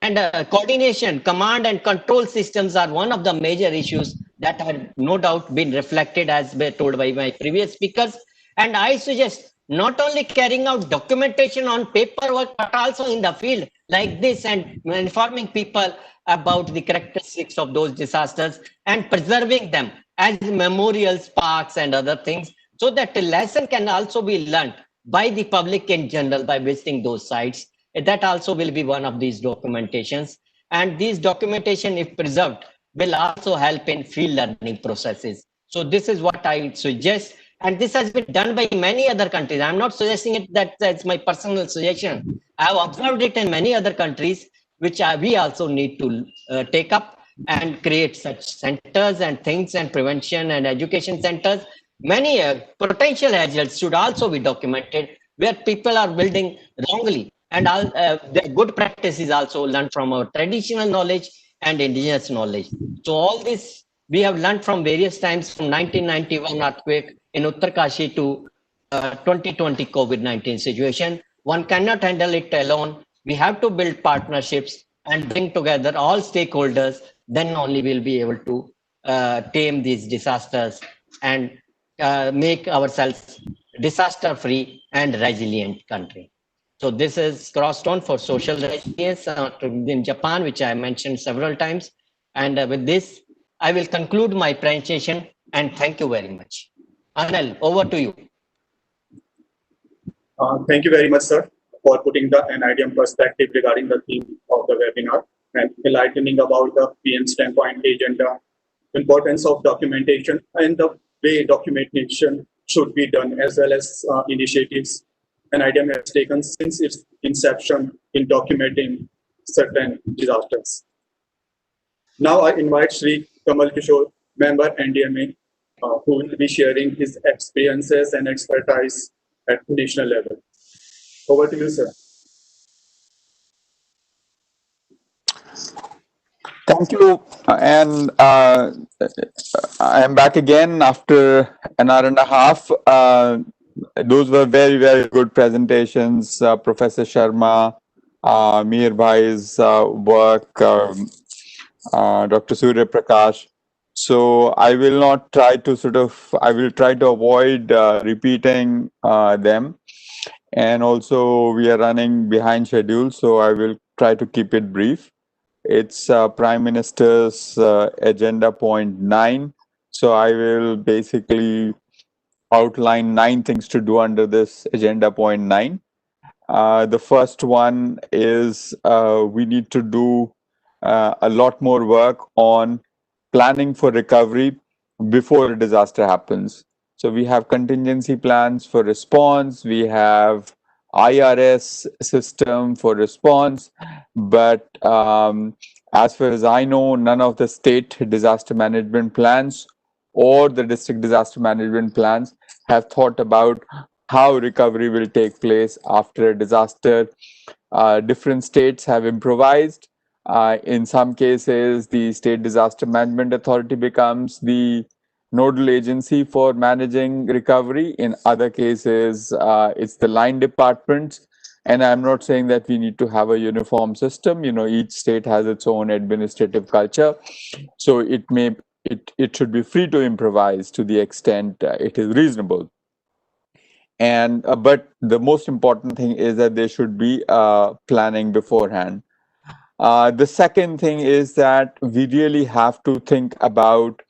Speaker 3: And coordination, command and control systems are one of the major issues that have no doubt been reflected, as told by my previous speakers. And I suggest not only carrying out documentation on paperwork, but also in the field like this, and informing people about the characteristics of those disasters and preserving them as memorials, parks, and other things, so that a lesson can also be learned by the public in general by visiting those sites. That also will be one of these documentations. And these documentation, if preserved, will also help in field learning processes. So this is what I suggest. And this has been done by many other countries. I'm not suggesting it that that's my personal suggestion. I've observed it in many other countries, which we also need to take up and create such centers and things, and prevention and education centers. Many potential hazards should also be documented where people are building wrongly, and the good practices also learned from our traditional knowledge and indigenous knowledge. So all this we have learned from various times, from 1991 earthquake in Uttarakhand to 2020 COVID-19 situation. One cannot handle it alone. We have to build partnerships and bring together all stakeholders. Then only we'll be able to tame these disasters and make ourselves disaster-free and resilient country. So this is Crosstone for social resilience in Japan, which I mentioned several times. And with this, I will conclude my presentation, and thank you very much. Anil, over to you.
Speaker 2: Thank you very much, sir, for putting the NIDM perspective regarding the theme of the webinar and enlightening about the PM's 10-point agenda, importance of documentation, and the way documentation should be done, as well as initiatives NIDM has taken since its inception in documenting certain disasters. Now I invite Sri Kamal Kishore, member NDMA, who will be sharing his experiences and expertise at national level. Over to you, sir.
Speaker 5: Thank you. And I am back again after an hour and a half. those were very, very good presentations. Professor Sharma, Mir Bhai's work, Dr. Surya Prakash. So I will not try to I will try to avoid repeating them. And also we are running behind schedule, so I will try to keep it brief. It's Prime Minister's agenda point 9. So I will basically outline 9 things to do under this agenda point 9. The first one is we need to do a lot more work on planning for recovery before a disaster happens. So we have contingency plans for response, we have IRS system for response, but as far as I know, none of the state disaster management plans or the district disaster management plans have thought about how recovery will take place after a disaster. Different states have improvised. In some cases, the State Disaster Management Authority becomes the nodal agency for managing recovery. In other cases, it's the line departments. And I'm not saying that we need to have a uniform system. You know, each state has its own administrative culture. So it should be free to improvise to the extent it is reasonable. And but the most important thing is that there should be planning beforehand. The second thing is that we really have to think about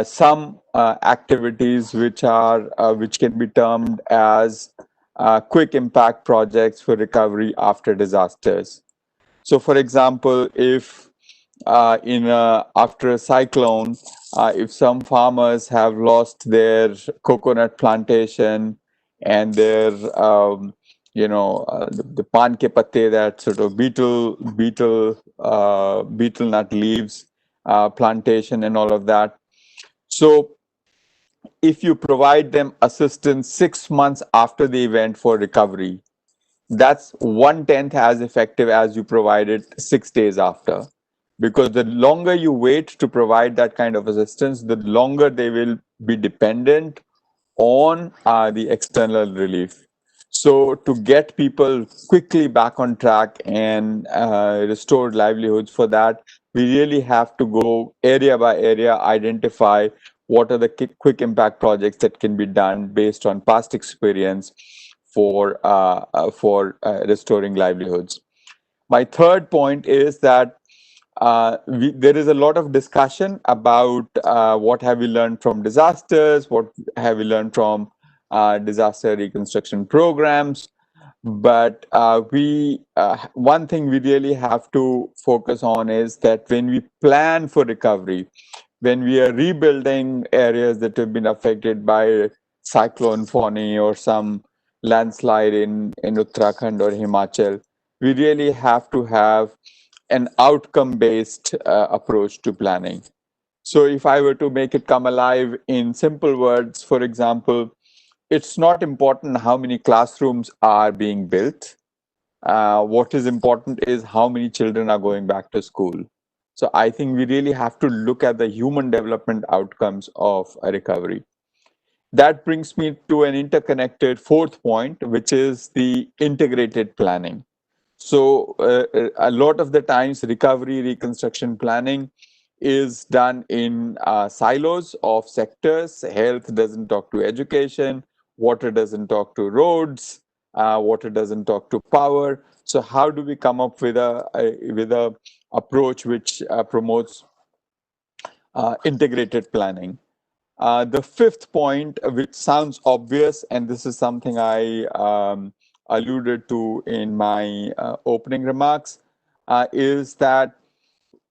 Speaker 5: some activities which can be termed as quick impact projects for recovery after disasters. So, for example, if after a cyclone, if some farmers have lost their coconut plantation and their the pan ke patte, that sort of beetle nut leaves plantation and all of that. So if you provide them assistance 6 months after the event for recovery, that's 1/10 as effective as you provide it 6 days after. Because the longer you wait to provide that kind of assistance, the longer they will be dependent on the external relief. So to get people quickly back on track and restore livelihoods, for that, we really have to go area by area, identify what are the quick impact projects that can be done based on past experience for restoring livelihoods. My third point is that there is a lot of discussion about what have we learned from disasters, what have we learned from disaster reconstruction programs. But one thing we really have to focus on is that when we plan for recovery, when we are rebuilding areas that have been affected by cyclone Fani or some landslide in Uttarakhand or Himachal, we really have to have an outcome-based approach to planning. So if I were to make it come alive in simple words, for example, it's not important how many classrooms are being built. What is important is how many children are going back to school. So I think we really have to look at the human development outcomes of a recovery. That brings me to an interconnected fourth point, which is the integrated planning. So a lot of the times recovery reconstruction planning is done in silos of sectors. Health doesn't talk to education, water doesn't talk to roads, water doesn't talk to power. So how do we come up with a approach which promotes integrated planning? The fifth point, which sounds obvious, and this is something I alluded to in my opening remarks, is that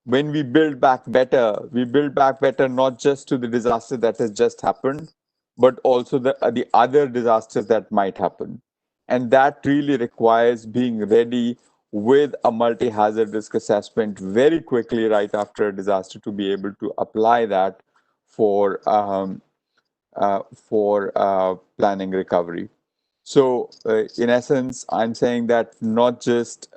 Speaker 5: when we build back better not just to the disaster that has just happened, but also the other disasters that might happen. And that really requires being ready with a multi-hazard risk assessment very quickly right after a disaster to be able to apply that for planning recovery. So in essence, I'm saying that not just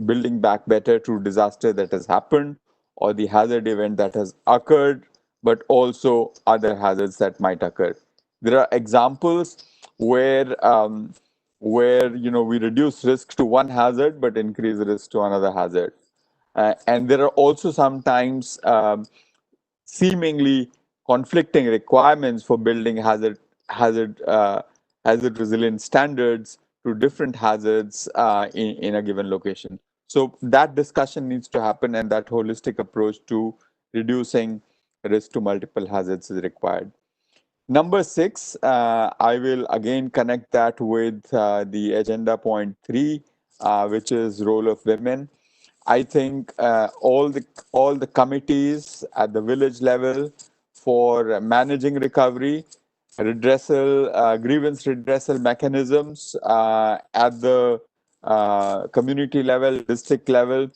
Speaker 5: building back better to disaster that has happened or the hazard event that has occurred, but also other hazards that might occur. There are examples where we reduce risk to one hazard but increase risk to another hazard. And there are also sometimes seemingly conflicting requirements for building hazard hazard resilient standards to different hazards in a given location. So that discussion needs to happen, and that holistic approach to reducing risk to multiple hazards is required. Number 6, I will again connect that with the agenda point 3, which is role of women. I think all the committees at the village level for managing recovery, grievance redressal mechanisms at the community level, district level,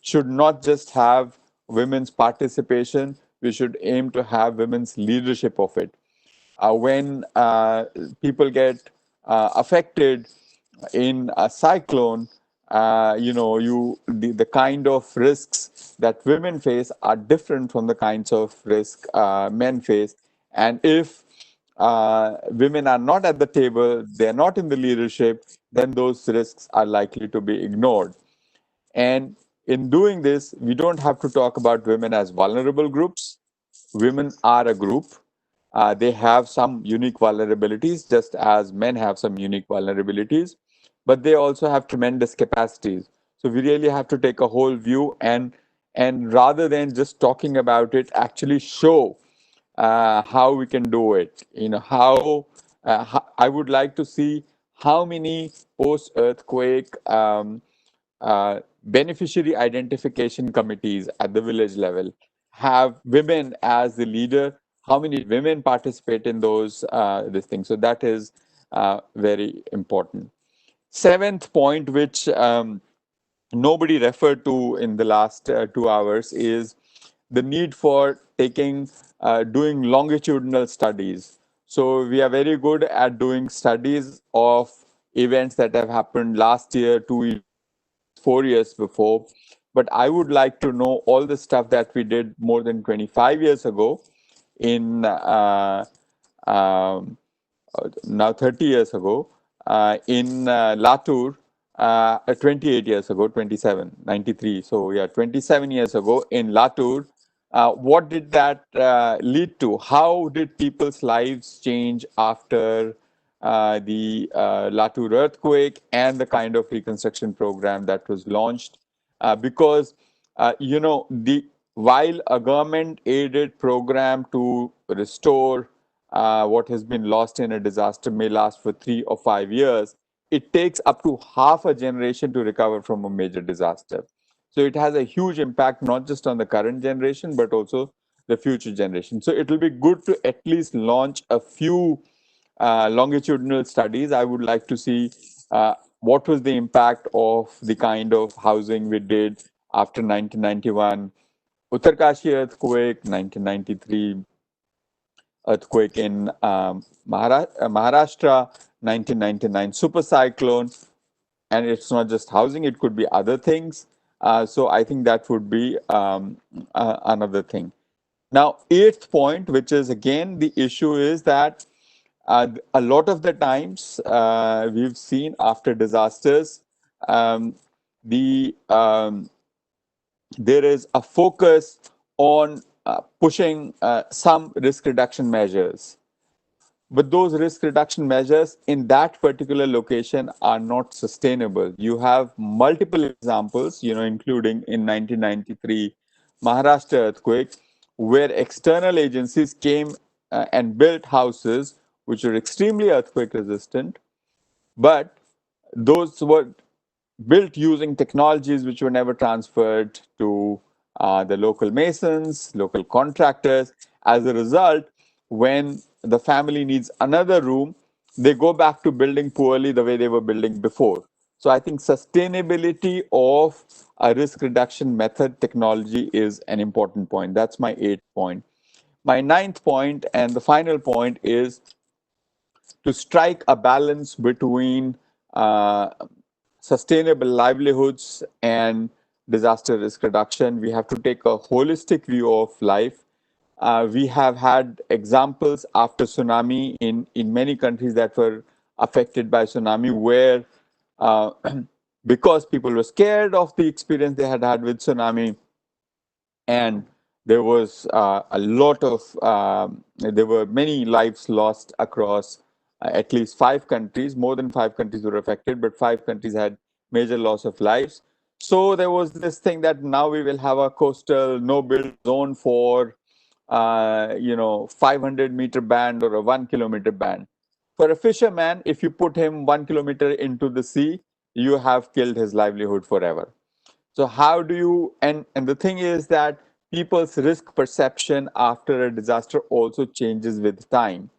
Speaker 5: should not just have women's participation. We should aim to have women's leadership of it. When people get affected in a cyclone, the kind of risks that women face are different from the kinds of risk men face. And if women are not at the table, they're not in the leadership, then those risks are likely to be ignored. And in doing this, we don't have to talk about women as vulnerable groups. Women are a group. They have some unique vulnerabilities, just as men have some unique vulnerabilities, but they also have tremendous capacities. So we really have to take a whole view, and rather than just talking about it, actually show how we can do it. I would like to see how many post-earthquake beneficiary identification committees at the village level have women as the leader. How many women participate in those this thing? So that is very important. Seventh point, which nobody referred to in the last 2 hours, is the need for doing longitudinal studies. So we are very good at doing studies of events that have happened last year, 2 years, 4 years before. But I would like to know all the stuff that we did more than 25 years ago in now 30 years ago in Latur, 28 years ago, 27, 93. So yeah, 27 years ago in Latur. What did that lead to? How did people's lives change after the Latur earthquake and the kind of reconstruction program that was launched? Because while a government-aided program to restore what has been lost in a disaster may last for 3 or 5 years, it takes up to half a generation to recover from a major disaster. So it has a huge impact, not just on the current generation, but also the future generation. So it will be good to at least launch a few longitudinal studies. I would like to see what was the impact of the kind of housing we did after 1991, Uttarkashi earthquake, 1993 earthquake in Maharashtra, 1999 super cyclone, and it's not just housing, it could be other things. So I think that would be another thing. Now, eighth point, which is again the issue, is that a lot of the times we've seen after disasters, the there is a focus on pushing some risk reduction measures. But those risk reduction measures in that particular location are not sustainable. You have multiple examples, including in 1993 Maharashtra earthquake, where external agencies came and built houses which were extremely earthquake resistant, but those were built using technologies which were never transferred to the local masons, local contractors. As a result, when the family needs another room, they go back to building poorly the way they were building before. So I think sustainability of a risk reduction method technology is an important point. That's my 8th point. My 9th point and the final point is to strike a balance between sustainable livelihoods and disaster risk reduction. We have to take a holistic view of life. We have had examples after tsunami in many countries that were affected by tsunami, where because people were scared of the experience they had had with tsunami, and there was a lot of there were many lives lost across at least 5 countries. More than 5 countries were affected, but 5 countries had major loss of lives. So there was this thing that now we will have a coastal no build zone for 500-meter band or a 1 kilometer band. For a fisherman, if you put him 1 kilometer into the sea, you have killed his livelihood forever. So how do you, and the thing is that people's risk perception after a disaster also changes with time.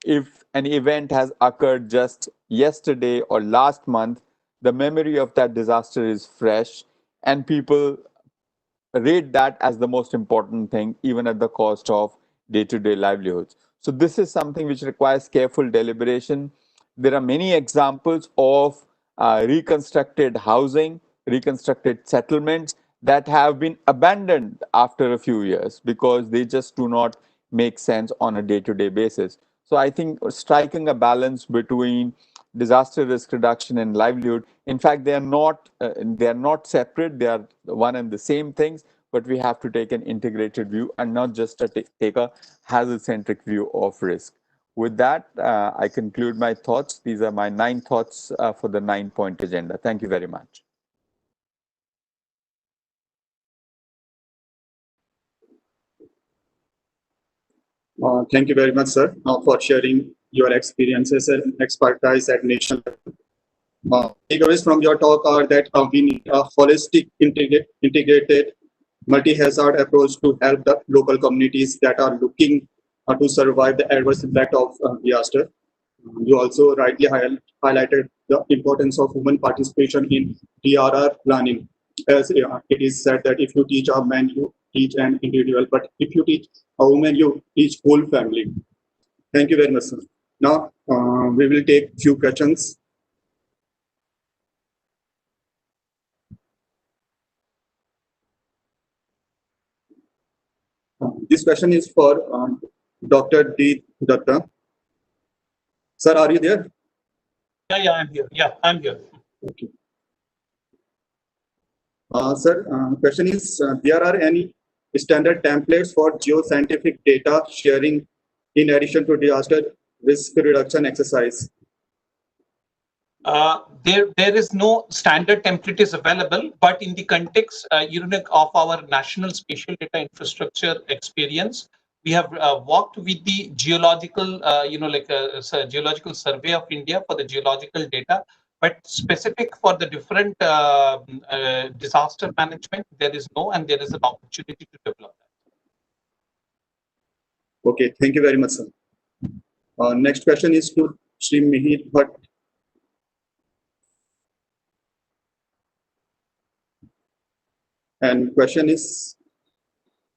Speaker 5: If an event has occurred just yesterday or last month, the memory of that disaster is fresh, and people rate that as the most important thing, even at the cost of day-to-day livelihoods. So this is something which requires careful deliberation. There are many examples of reconstructed housing, reconstructed settlements that have been abandoned after a few years because they just do not make sense on a day-to-day basis. So I think striking a balance between disaster risk reduction and livelihood, in fact, they are not separate. They are one and the same things, but we have to take an integrated view and not just take a hazard-centric view of risk. With that, I conclude my thoughts. These are my 9 thoughts for the 9-point agenda. Thank you very much.
Speaker 2: Thank you very much, sir, for sharing your experiences and expertise at national level. Takeaways from your talk are that we need a holistic, integrated, multi-hazard approach to help the local communities that are looking to survive the adverse impact of disaster. You also rightly highlighted the importance of women participation in DRR planning. As it is said that if you teach a man, you teach an individual, but if you teach a woman, you teach whole family. Thank you very much, sir. Now, we will take few questions. This question is for Dr. D. Datta. Sir, are you there?
Speaker 6: Yeah, I'm here. Yeah, I'm here.
Speaker 2: Okay. Sir, question is, there are any standard templates for geoscientific data sharing in addition to disaster risk reduction exercise?
Speaker 6: There is no standard template is available, but in the context of our national spatial data infrastructure experience, we have worked with the geological, geological survey of India for the geological data, but specific for the different disaster management, there is no, and there is an opportunity to develop that.
Speaker 2: Okay, thank you very much, sir. Next question is to Shri Mihir Bhatt. And question is,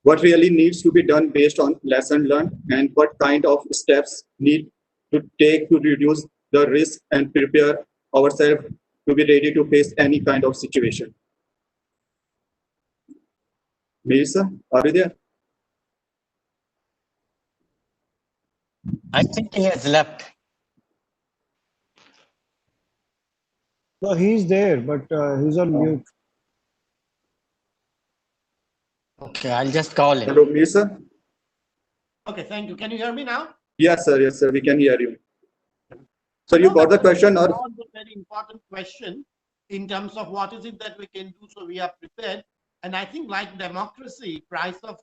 Speaker 2: what really needs to be done based on lesson learned, and what kind of steps need to take to reduce the risk and prepare ourselves to be ready to face any kind of situation? Mihir sir, are you there?
Speaker 3: I think he has left.
Speaker 4: No, he's there, but he's on mute.
Speaker 3: Okay, I'll just call him.
Speaker 2: Hello, Mihir sir.
Speaker 7: Okay, thank you. Can you hear me now?
Speaker 2: Yes, sir, we can hear you. So you got the question, or?
Speaker 7: That was a very important question in terms of what is it that we can do so we are prepared. And I think, like democracy, price of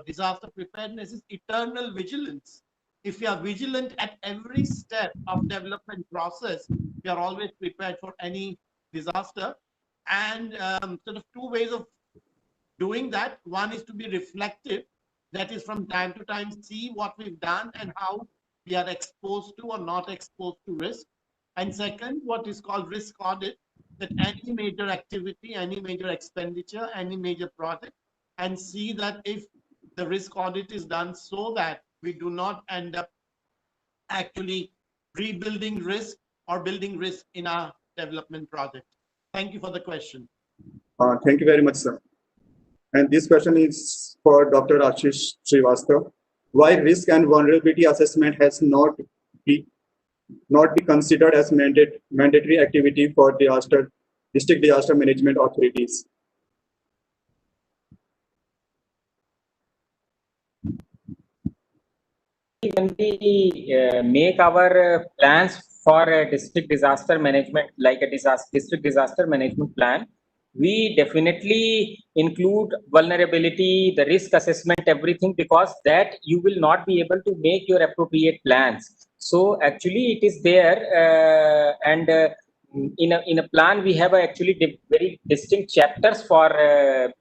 Speaker 7: disaster preparedness is eternal vigilance. If we are vigilant at every step of development process, we are always prepared for any disaster. And sort of 2 ways of doing that. One is to be reflective. That is, from time to time, see what we've done and how we are exposed to or not exposed to risk. And second, what is called risk audit, that any major activity, any major expenditure, any major project, and see that if the risk audit is done so that we do not end up actually rebuilding risk or building risk in our development project. Thank you for the question.
Speaker 2: Thank you very much, sir. And this question is for Dr. Ashish Srivastava. Why risk and vulnerability assessment has not been not be considered as mandatory activity for district disaster management authorities.
Speaker 8: When we make our plans for a district disaster management, like a district disaster management plan, we definitely include vulnerability, the risk assessment, everything, because that you will not be able to make your appropriate plans. So actually it is there, and in a plan we have actually very distinct chapters for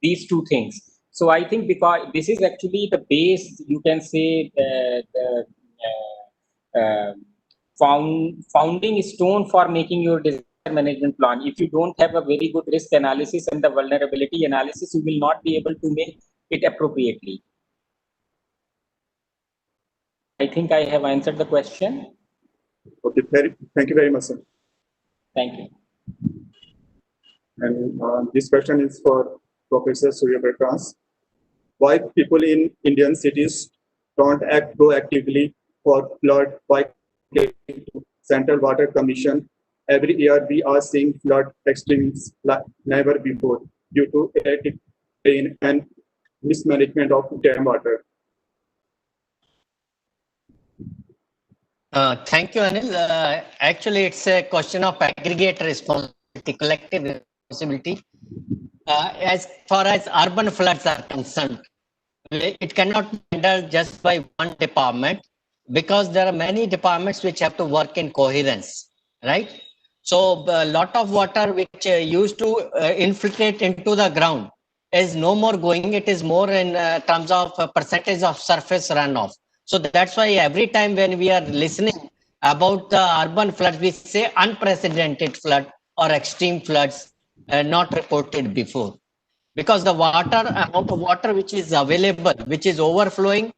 Speaker 8: these two things. So I think because this is actually the base, you can say, the founding stone for making your disaster management plan. If you don't have a very good risk analysis and the vulnerability analysis, you will not be able to make it appropriately. I think I have answered the question.
Speaker 2: Okay, thank you very much, sir.
Speaker 8: Thank you.
Speaker 2: And this question is for Professor Surya Prakash. Why people in Indian cities don't act proactively for flood by Central Water Commission? Every year we are seeing flood extremes like never before due to erratic rain and mismanagement of dam water.
Speaker 3: Thank you, Anil. Actually, it's a question of aggregate responsibility, collective responsibility. As far as urban floods are concerned, it cannot be handled just by one department, because there are many departments which have to work in coherence, right? So a lot of water which used to infiltrate into the ground is no more going. It is more in terms of percentage of surface runoff. So that's why every time when we are listening about the urban floods, we say unprecedented flood or extreme floods not reported before. Because the amount of water which is available, which is overflowing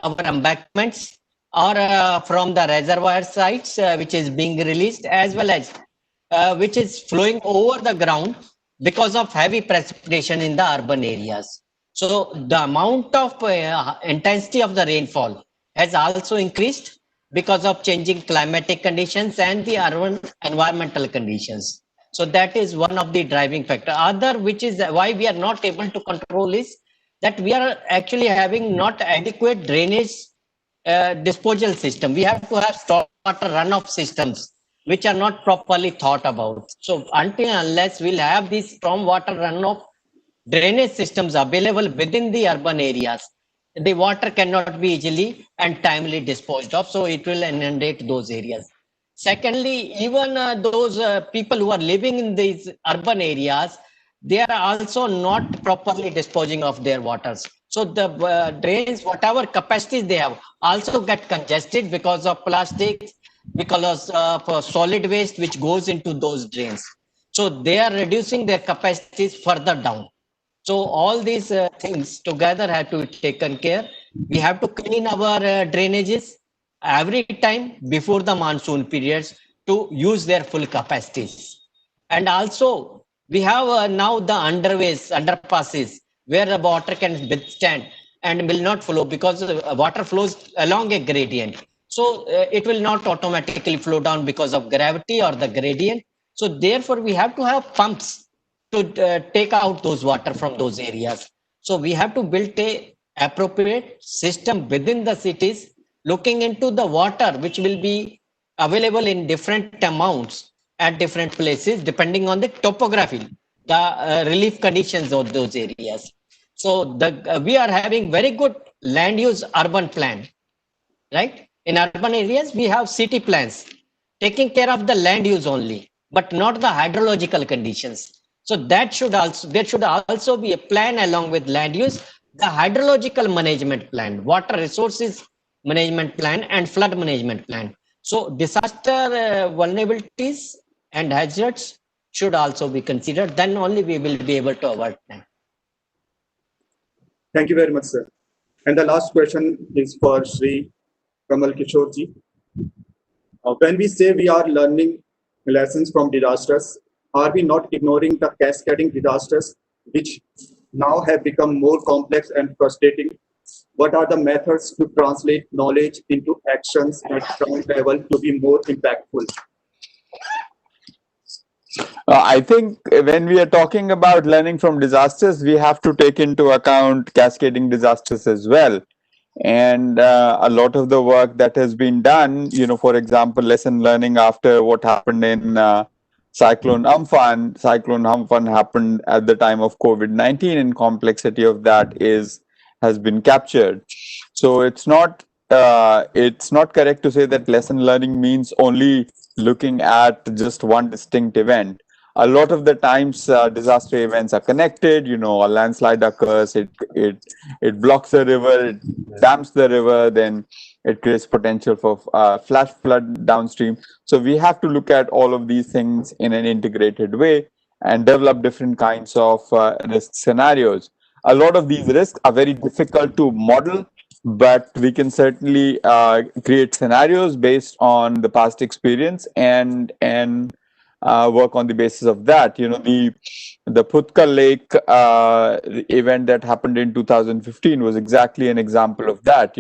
Speaker 3: our embankments or from the reservoir sites, which is being released, as well as which is flowing over the ground because of heavy precipitation in the urban areas. So the amount of intensity of the rainfall has also increased because of changing climatic conditions and the urban environmental conditions. So that is one of the driving factor. Other, which is why we are not able to control, is that we are actually having not adequate drainage disposal system. We have to have stormwater runoff systems which are not properly thought about. So until unless we'll have these stormwater runoff drainage systems available within the urban areas, the water cannot be easily and timely disposed of. So it will inundate those areas. Secondly, even those people who are living in these urban areas, they are also not properly disposing of their waters. So the drains, whatever capacities they have, also get congested because of plastics, because of solid waste which goes into those drains. So they are reducing their capacities further down. So all these things together have to be taken care. We have to clean our drainages every time before the monsoon periods to use their full capacities. And also we have now the underpasses where the water can withstand and will not flow, because water flows along a gradient. So it will not automatically flow down because of gravity or the gradient. So therefore we have to have pumps to take out those water from those areas. So we have to build a appropriate system within the cities, looking into the water which will be available in different amounts at different places depending on the topography, the relief conditions of those areas. So we are having very good land use urban plan, right? In urban areas we have city plans taking care of the land use only, but not the hydrological conditions. So there should also be a plan along with land use, the hydrological management plan, water resources management plan, and flood management plan. So disaster vulnerabilities and hazards should also be considered. Then only we will be able to avoid them.
Speaker 2: Thank you very much, sir. And the last question is for Sri Kamal Kishore ji. When we say we are learning lessons from disasters, are we not ignoring the cascading disasters which now have become more complex and frustrating What are the methods to translate knowledge into actions at ground level to be more impactful?
Speaker 5: I think when we are talking about learning from disasters, we have to take into account cascading disasters as well. And a lot of the work that has been done, for example, lesson learning after what happened in Cyclone Amphan. Cyclone Amphan happened at the time of COVID-19, and complexity of that has been captured. So it's not correct to say that lesson learning means only looking at just one distinct event. A lot of the times disaster events are connected. A landslide occurs, it blocks the river, it dams the river, then it creates potential for flash flood downstream. So we have to look at all of these things in an integrated way and develop different kinds of risk scenarios. A lot of these risks are very difficult to model, but we can certainly create scenarios based on the past experience and work on the basis of that. The Putkal Lake event that happened in 2015 was exactly an example of that.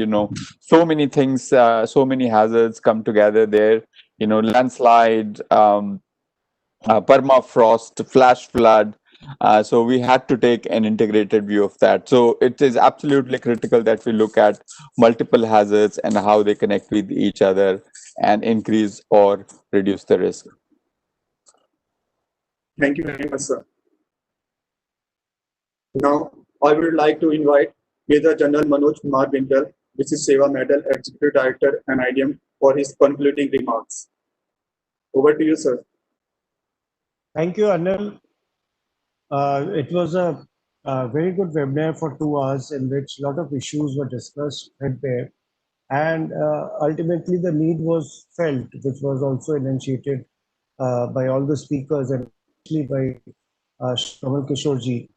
Speaker 5: So many things, so many hazards come together there. Landslide, permafrost, flash flood. So we had to take an integrated view of that. So it is absolutely critical that we look at multiple hazards and how they connect with each other and increase or reduce the risk.
Speaker 2: Thank you very much, sir. Now, I would like to invite Major General Manoj Kumar Bindal, which is Seva Medal Executive Director NIDM, for his concluding remarks. Over to you, sir.
Speaker 4: Thank you, Anil. It was a very good webinar for 2 hours in which a lot of issues were discussed right there. And ultimately, the need was felt, which was also initiated by all the speakers and especially by Kamal Kishore,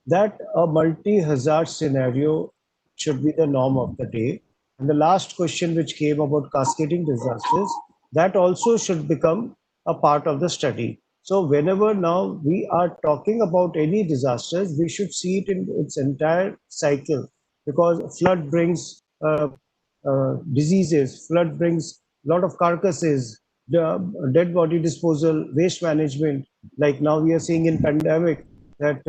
Speaker 4: that a multi-hazard scenario should be the norm of the day. And the last question which came about cascading disasters, that also should become a part of the study. So whenever now we are talking about any disasters, we should see it in its entire cycle, because flood brings diseases, flood brings a lot of carcasses, the dead body disposal, waste management. Like now we are seeing in pandemic that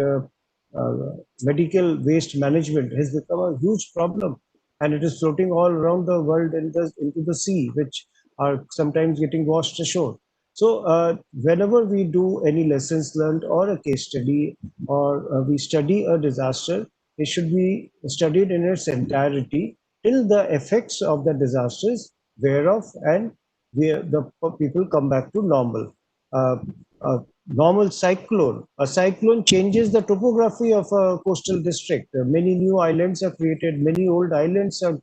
Speaker 4: medical waste management has become a huge problem, and it is floating all around the world into the sea, which are sometimes getting washed ashore. So whenever we do any lessons learned or a case study, or we study a disaster, it should be studied in its entirety till the effects of the disasters wear off and the people come back to normal. Normal cyclone. A cyclone changes the topography of a coastal district. Many new islands are created, many old islands are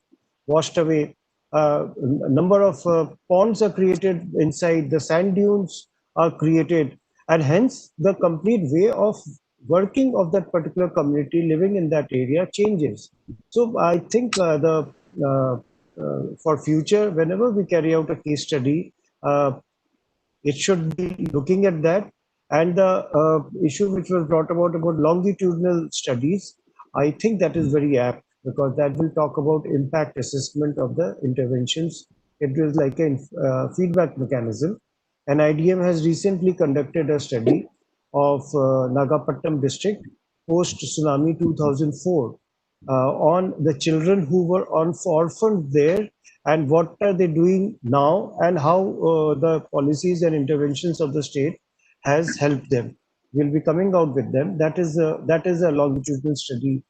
Speaker 4: washed away. A number of ponds are created inside, the sand dunes are created, and hence the complete way of working of that particular community living in that area changes. So I think for future, whenever we carry out a case study, it should be looking at that. And the issue which was brought about longitudinal studies, I think that is very apt, because that will talk about impact assessment of the interventions. It is like a feedback mechanism. And IDM has recently conducted a study of Nagapattinam district post-tsunami 2004 on the children who were orphaned there, and what are they doing now, and how the policies and interventions of the state has helped them. We'll be coming out with them. That is a longitudinal study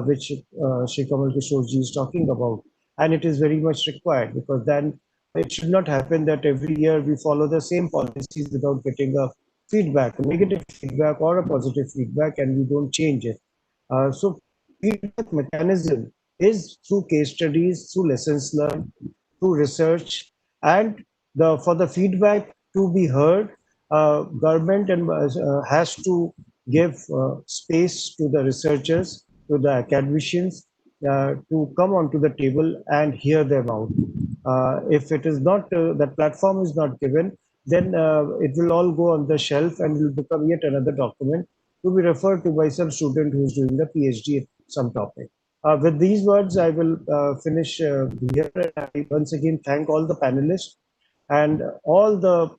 Speaker 4: which Shri Kamal Kishore is talking about, and it is very much required, because then it should not happen that every year we follow the same policies without getting a feedback, a negative feedback or a positive feedback, and we don't change it. So feedback mechanism is through case studies, through lessons learned, through research, and for the feedback to be heard, government and has to give space to the researchers, to the academicians, to come onto the table and hear them out. If it is not, that platform is not given, then it will all go on the shelf and will become yet another document to be referred to by some student who is doing the PhD at some topic. With these words, I will finish here. I once again thank all the panelists and all the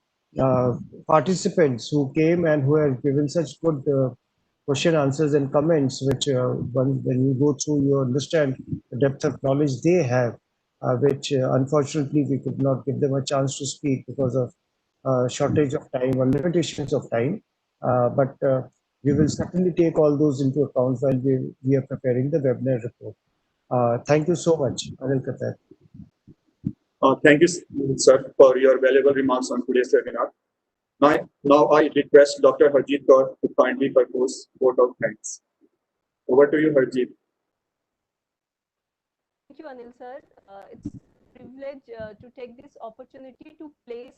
Speaker 4: participants who came and who have given such good question answers and comments, which when you go through, you understand the depth of knowledge they have, which unfortunately we could not give them a chance to speak because of shortage of time or limitations of time. But we will certainly take all those into account while we are preparing the webinar report. Thank you so much, Anil Katar.
Speaker 2: Thank you, sir, for your valuable remarks on today's webinar. Now I request Dr. Harjeet Kaur to kindly propose vote of thanks. Over to you, Harjeet.
Speaker 9: Thank you, Anil sir. It's a privilege to take this opportunity to place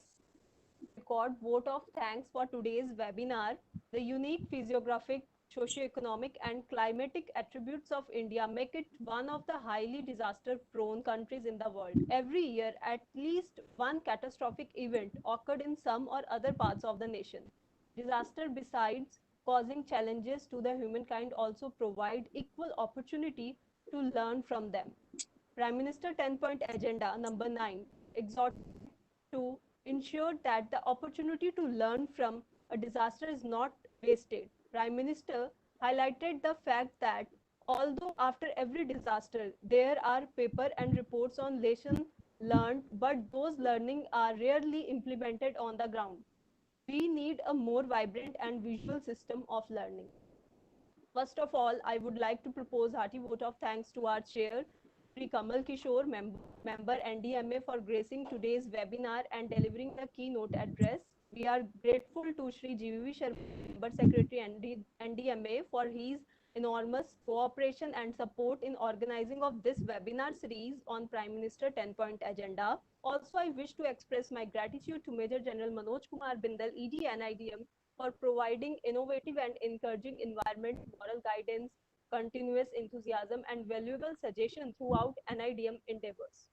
Speaker 9: record vote of thanks for today's webinar. The unique physiographic, socioeconomic and climatic attributes of India make it one of the highly disaster-prone countries in the world. Every year, at least one catastrophic event occurred in some or other parts of the nation. Disaster, besides causing challenges to the humankind, also provide equal opportunity to learn from them. Prime Minister 10-point agenda number 9 exhorted to ensure that the opportunity to learn from a disaster is not wasted. Prime Minister highlighted the fact that although after every disaster there are paper and reports on lessons learned, but those learning are rarely implemented on the ground. We need a more vibrant and visual system of learning. First of all, I would like to propose hearty vote of thanks to our chair, Sri Kamal Kishore, member NDMA, for gracing today's webinar and delivering the keynote address. We are grateful to Sri GVV Sharma, member secretary NDMA, for his enormous cooperation and support in organizing of this webinar series on Prime Minister 10-point agenda. Also, I wish to express my gratitude to Major General Manoj Kumar Bindal, ED NIDM, for providing innovative and encouraging environment, moral guidance, continuous enthusiasm, and valuable suggestions throughout NIDM endeavors.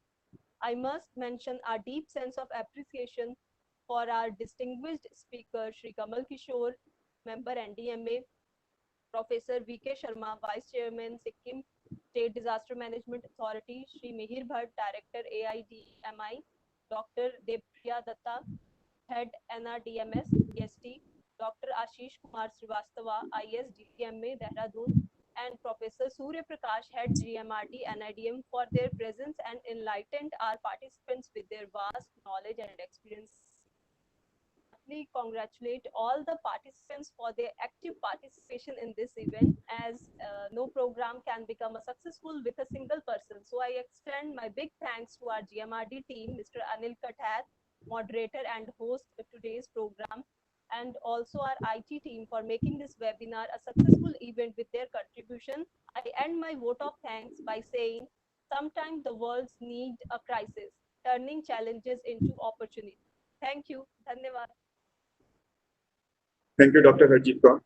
Speaker 9: I must mention our deep sense of appreciation for our distinguished speaker, Sri Kamal Kishore, member NDMA, Professor VK Sharma, Vice Chairman, Sikkim State Disaster Management Authority, Sri Mihir Bhatt, Director AIDMI, Dr. Depriya Datta, Head NRDMS, PST, Dr. Ashish Kumar Srivastava, IS DCMA, Dehradun, and Professor Surya Prakash, Head GMRT NIDM, for their presence and enlightened our participants with their vast knowledge and experience. I congratulate all the participants for their active participation in this event, as no program can become a successful with a single person. So I extend my big thanks to our GMRD team, Mr. Anil Katar, moderator and host of today's program, and also our IT team for making this webinar a successful event with their contribution. I end my vote of thanks by saying, sometimes the world needs a crisis, turning challenges into opportunities. Thank you. Dhanyavad.
Speaker 2: Thank you, Dr. Harjeet Kaur.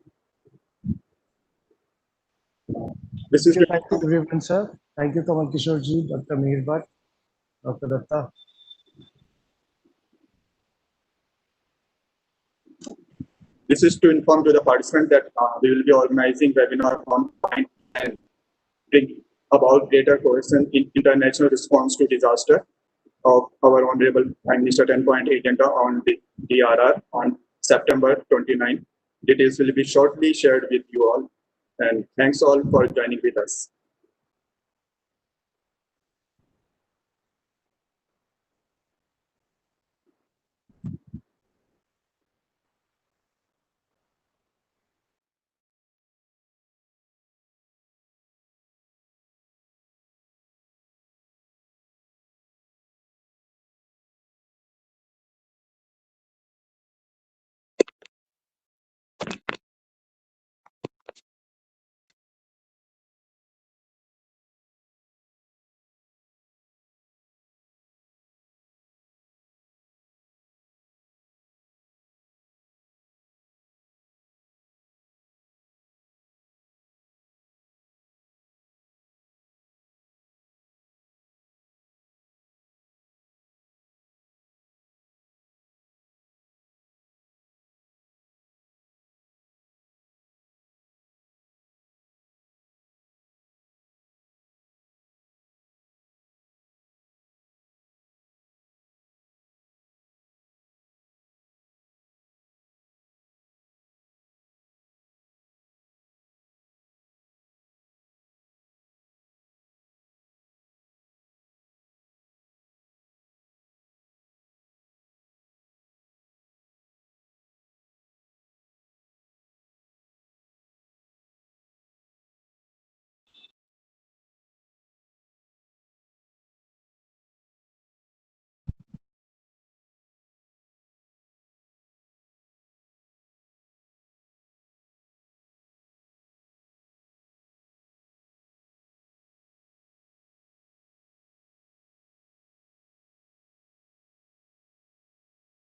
Speaker 2: This is
Speaker 4: Thank you, everyone, sir. Thank you, Kamal Kishore ji, Dr. Mihir Bhatt, Dr. Datta.
Speaker 2: This is to inform to the participants that we will be organizing webinar on and bring about greater cohesion in international response to disaster of our Honorable Prime Minister 10-point agenda on the DRR on September 29. Details will be shortly shared with you all. And thanks all for joining with us.